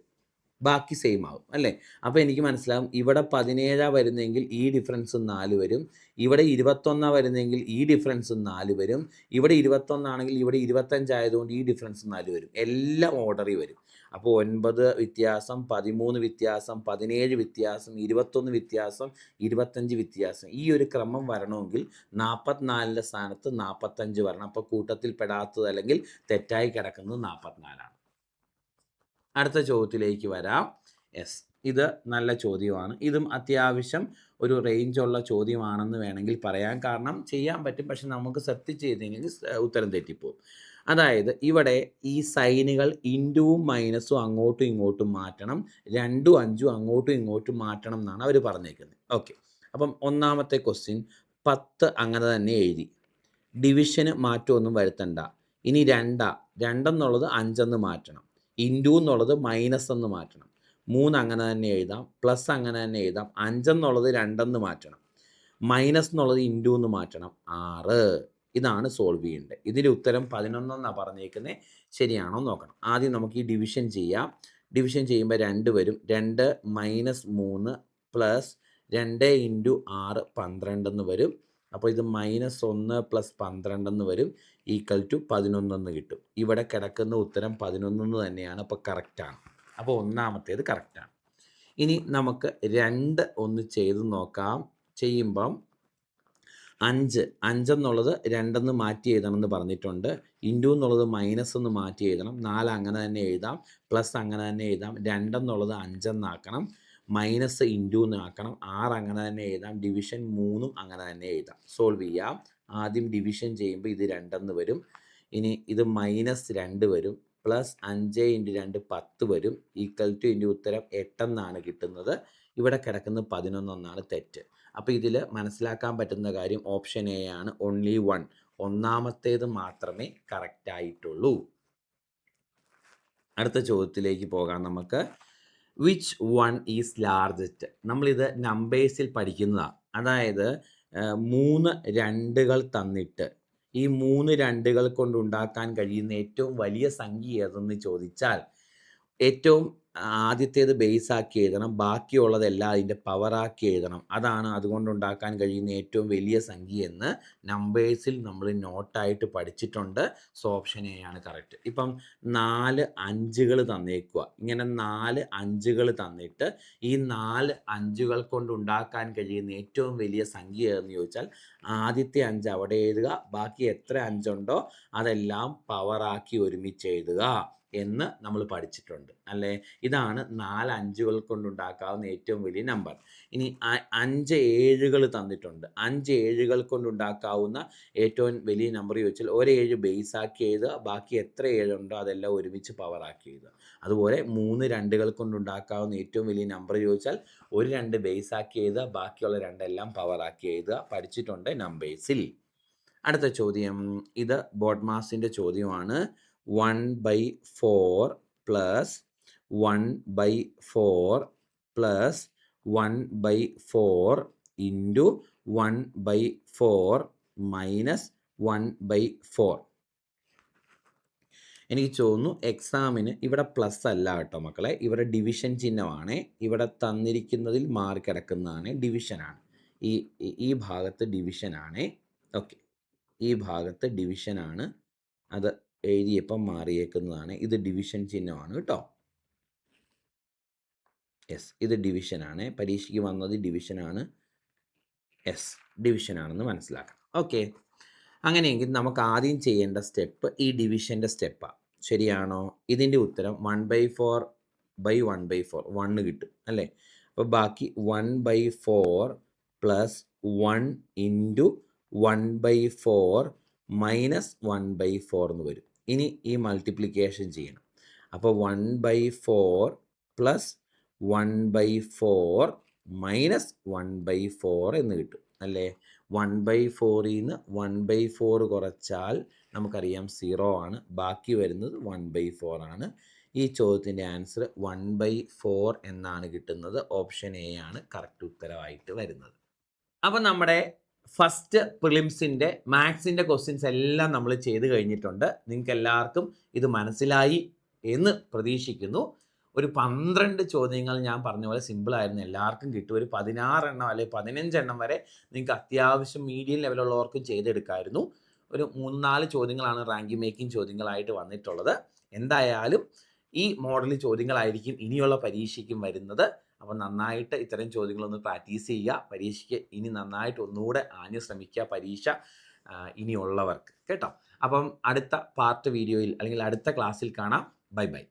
ബാക്കി സെയിം ആവും അല്ലേ. അപ്പോൾ എനിക്ക് മനസ്സിലാവും ഇവിടെ 17 വരുന്നെങ്കിൽ ഈ ഡിഫറൻസ് 4 വരും, ഇവിടെ 21 വരുന്നെങ്കിൽ ഈ ഡിഫറൻസ് 4 വരും, ഇവിടെ 21 ആണെങ്കിൽ ഇവിടെ 25 ആയതുകൊണ്ട് ഈ ഡിഫറൻസ് 4 വരും. എല്ലാം ഓർഡറിൽ വരും. അപ്പോൾ 9 വ്യത്യാസം, 13 വ്യത്യാസം, 17 വ്യത്യാസം, 21 വ്യത്യാസം, 25 വ്യത്യാസം, ഈ ഒരു ക്രമം വരണമെങ്കിൽ 44ൻ്റെ സ്ഥാനത്ത് 45 വരണം. അപ്പോൾ കൂട്ടത്തിൽ പെടാത്തത് അല്ലെങ്കിൽ തെറ്റായി കിടക്കുന്നത് 44 ആണ്. അടുത്ത ചോദ്യത്തിലേക്ക് വരാം. ഇത് നല്ല ചോദ്യമാണ്. ഇതും അത്യാവശ്യം ഒരു റേഞ്ചുള്ള ചോദ്യമാണെന്ന് വേണമെങ്കിൽ പറയാം. കാരണം ചെയ്യാൻ പറ്റും, പക്ഷെ നമുക്ക് ശ്രദ്ധിച്ച് ചെയ്തെങ്കിൽ ഉത്തരം തെറ്റിപ്പോവും. അതായത് ഇവിടെ ഈ സൈനുകൾ ഇൻറ്റുവും മൈനസും അങ്ങോട്ടും ഇങ്ങോട്ടും മാറ്റണം, 2ഉം 5ഉം അങ്ങോട്ടും ഇങ്ങോട്ടും മാറ്റണം എന്നാണ് അവർ പറഞ്ഞേക്കുന്നത്. ഓക്കെ, അപ്പം ഒന്നാമത്തെ ക്വസ്റ്റ്യൻ 10 അങ്ങനെ തന്നെ എഴുതി, ഡിവിഷന് മാറ്റമൊന്നും വരുത്തണ്ട. ഇനി 2 എന്നുള്ളത് 5 എന്ന് മാറ്റണം, ഇൻറ്റു എന്നുള്ളത് മൈനസ് എന്ന് മാറ്റണം, 3 അങ്ങനെ തന്നെ എഴുതാം, പ്ലസ് അങ്ങനെ തന്നെ എഴുതാം, 5 എന്നുള്ളത് 2 എന്ന് മാറ്റണം, മൈനസ് എന്നുള്ളത് ഇൻറ്റു എന്ന് മാറ്റണം, 6. ഇതാണ് സോൾവ് ചെയ്യേണ്ടത്. ഇതിൻ്റെ ഉത്തരം 11 എന്നാണ് പറഞ്ഞേക്കുന്നത്. ശരിയാണോ നോക്കണം. ആദ്യം നമുക്ക് ഈ ഡിവിഷൻ ചെയ്യാം. ഡിവിഷൻ ചെയ്യുമ്പോൾ 2 വരും, 2 മൈനസ് 3 പ്ലസ് 2 ഇൻറ്റു 6 12 എന്ന് വരും. അപ്പോൾ ഇത് -1 പ്ലസ് 12 എന്ന് വരും, ഈക്വൽ ടു 11 എന്ന് കിട്ടും. ഇവിടെ കിടക്കുന്ന ഉത്തരം 11 എന്ന് തന്നെയാണ്. അപ്പോൾ കറക്റ്റാണ്. അപ്പോൾ ഒന്നാമത്തേത് കറക്റ്റാണ്. ഇനി നമുക്ക് 2 ഒന്ന് ചെയ്ത് നോക്കാം. ചെയ്യുമ്പം 5 എന്നുള്ളത് 2 എന്ന് മാറ്റി എഴുതണമെന്ന് പറഞ്ഞിട്ടുണ്ട്, ഇൻറ്റു എന്നുള്ളത് മൈനസ് എന്ന് മാറ്റി എഴുതണം, 4 അങ്ങനെ തന്നെ എഴുതാം, പ്ലസ് അങ്ങനെ തന്നെ എഴുതാം, 2 എന്നുള്ളത് 5 എന്നാക്കണം, മൈനസ് ഇൻറ്റു എന്നാക്കണം, 6 അങ്ങനെ തന്നെ എഴുതാം, ഡിവിഷൻ 3ഉം അങ്ങനെ തന്നെ എഴുതാം. സോൾവ് ചെയ്യാം. ആദ്യം ഡിവിഷൻ ചെയ്യുമ്പോൾ ഇത് 2 എന്ന് വരും, ഇനി ഇത് -2 വരും, പ്ലസ് 5 × 2 10 വരും, ഈക്വൽ ടു ഇതിൻ്റെ ഉത്തരം 8 എന്നാണ് കിട്ടുന്നത്. ഇവിടെ കിടക്കുന്നത് 11 എന്നാണ് തെറ്റ്. അപ്പോൾ ഇതിൽ മനസ്സിലാക്കാൻ പറ്റുന്ന കാര്യം ഓപ്ഷൻ എ ആണ്, ഓൺലി 1, ഒന്നാമത്തേത് മാത്രമേ കറക്റ്റ് ആയിട്ടുള്ളൂ. അടുത്ത ചോദ്യത്തിലേക്ക് പോകാം നമുക്ക്. Which one is largest? നമ്മളിത് നമ്പേഴ്സിൽ പഠിക്കുന്നതാണ്. അതായത് 3 2കൾ തന്നിട്ട് ഈ 3 2കൾ കൊണ്ടുണ്ടാക്കാൻ കഴിയുന്ന ഏറ്റവും വലിയ സംഖ്യ ഏതെന്ന് ചോദിച്ചാൽ ഏറ്റവും ആദ്യത്തേത് ബേസ് ആക്കി എഴുതണം, ബാക്കിയുള്ളതെല്ലാം അതിൻ്റെ പവറാക്കി എഴുതണം. അതാണ് അതുകൊണ്ടുണ്ടാക്കാൻ കഴിയുന്ന ഏറ്റവും വലിയ സംഖ്യ എന്ന് നമ്പേഴ്സിൽ നമ്മൾ നോട്ടായിട്ട് പഠിച്ചിട്ടുണ്ട്. സോ ഓപ്ഷൻ എ ആണ് കറക്റ്റ്. ഇപ്പം 4 5കൾ തന്നേക്കുക. ഇങ്ങനെ 4 5കൾ തന്നിട്ട് ഈ 4 5കൾ കൊണ്ടുണ്ടാക്കാൻ കഴിയുന്ന ഏറ്റവും വലിയ സംഖ്യ ഏതെന്ന് ചോദിച്ചാൽ ആദ്യത്തെ 5 അവിടെ എഴുതുക, ബാക്കി എത്ര 5 ഉണ്ടോ അതെല്ലാം പവറാക്കി ഒരുമിച്ച് എഴുതുക എന്ന് നമ്മൾ പഠിച്ചിട്ടുണ്ട് അല്ലേ. ഇതാണ് 4 5കൾ കൊണ്ടുണ്ടാക്കാവുന്ന ഏറ്റവും വലിയ നമ്പർ. ഇനി 5 7കൾ തന്നിട്ടുണ്ട്. 5 7കൾ കൊണ്ടുണ്ടാക്കാവുന്ന ഏറ്റവും വലിയ നമ്പർ ചോദിച്ചാൽ ഒരു 7 ബേസ് ആക്കി എഴുതുക, ബാക്കി എത്ര 7 ഉണ്ടോ അതെല്ലാം ഒരുമിച്ച് പവറാക്കി എഴുതുക. അതുപോലെ 3 2കൾ കൊണ്ടുണ്ടാക്കാവുന്ന ഏറ്റവും വലിയ നമ്പർ ചോദിച്ചാൽ ഒരു 2 ബേസ് ആക്കി എഴുതുക, ബാക്കിയുള്ള 2 എല്ലാം പവറാക്കി എഴുതുക. പഠിച്ചിട്ടുണ്ട് നമ്പേഴ്സിൽ. അടുത്ത ചോദ്യം, ഇത് ബോഡ്മാസിൻ്റെ ചോദ്യമാണ്. 1/4 പ്ലസ് 1/4 പ്ലസ് 1/4 ഇൻറ്റു 1/4 മൈനസ് 1/4. എനിക്ക് തോന്നുന്നു എക്സാമിന് ഇവിടെ പ്ലസ് അല്ല കേട്ടോ മക്കളെ, ഇവിടെ ഡിവിഷൻ ചിഹ്നമാണ്. ഇവിടെ തന്നിരിക്കുന്നതിൽ മാറി കിടക്കുന്നതാണ് ഡിവിഷനാണ്. ഈ ഭാഗത്ത് ഡിവിഷനാണ്. ഓക്കെ, ഈ ഭാഗത്ത് ഡിവിഷനാണ്, അത് എഴുതിയപ്പം മാറിയേക്കുന്നതാണ്. ഇത് ഡിവിഷൻ ചിഹ്നമാണ് കേട്ടോ. യെസ്, ഇത് ഡിവിഷനാണ്. പരീക്ഷയ്ക്ക് വന്നത് ഡിവിഷനാണ്. യെസ്, ഡിവിഷനാണെന്ന് മനസ്സിലാക്കണം. ഓക്കെ, അങ്ങനെയെങ്കിൽ നമുക്ക് ആദ്യം ചെയ്യേണ്ട സ്റ്റെപ്പ് ഈ ഡിവിഷൻ്റെ സ്റ്റെപ്പാണ്. ശരിയാണോ? ഇതിൻ്റെ ഉത്തരം 1/4/1/4 1 കിട്ടും അല്ലേ? അപ്പോൾ ബാക്കി 1/4 പ്ലസ് 1 ഇൻറ്റു 1/4 മൈനസ് 1/4 എന്ന് വരും. ഇനി ഈ മൾട്ടിപ്ലിക്കേഷൻ ചെയ്യണം. അപ്പോൾ 1/4 പ്ലസ് 1/4 മൈനസ് 1/4 എന്ന് കിട്ടും അല്ലേ? 1/4 നിന്ന് 1/4 കുറച്ചാൽ നമുക്കറിയാം 0 ആണ്. ബാക്കി വരുന്നത് 1/4 ആണ്. ഈ ചോദ്യത്തിൻ്റെ ആൻസർ 1/4 എന്നാണ് കിട്ടുന്നത്. ഓപ്ഷൻ എ ആണ് കറക്റ്റ് ഉത്തരവായിട്ട് വരുന്നത്. അപ്പം നമ്മുടെ ഫസ്റ്റ് പ്രിലിംസിൻ്റെ മാത്സിൻ്റെ ക്വസ്റ്റ്യൻസ് എല്ലാം നമ്മൾ ചെയ്ത് കഴിഞ്ഞിട്ടുണ്ട്. നിങ്ങൾക്ക് എല്ലാവർക്കും ഇത് മനസ്സിലായി എന്ന് പ്രതീക്ഷിക്കുന്നു. ഒരു 12 ചോദ്യങ്ങൾ ഞാൻ പറഞ്ഞ പോലെ സിമ്പിളായിരുന്നു, എല്ലാവർക്കും കിട്ടും. ഒരു 16 എണ്ണം അല്ലെങ്കിൽ 15 എണ്ണം വരെ നിങ്ങൾക്ക് അത്യാവശ്യം മീഡിയം ലെവലുള്ളവർക്കും ചെയ്തെടുക്കാമായിരുന്നു. ഒരു 3-4 ചോദ്യങ്ങളാണ് റാങ്കിങ് മേക്കിംഗ് ചോദ്യങ്ങളായിട്ട് വന്നിട്ടുള്ളത്. എന്തായാലും ഈ മോഡൽ ചോദ്യങ്ങളായിരിക്കും ഇനിയുള്ള പരീക്ഷയ്ക്കും വരുന്നത്. അപ്പം നന്നായിട്ട് ഇത്തരം ചോദ്യങ്ങളൊന്ന് പ്രാക്ടീസ് ചെയ്യുക. പരീക്ഷയ്ക്ക് ഇനി നന്നായിട്ട് ഒന്നുകൂടെ ആഞ്ഞു ശ്രമിക്കുക പരീക്ഷ ഇനിയുള്ളവർക്ക് കേട്ടോ. അപ്പം അടുത്ത പാർട്ട് വീഡിയോയിൽ അല്ലെങ്കിൽ അടുത്ത ക്ലാസ്സിൽ കാണാം. Bye bye.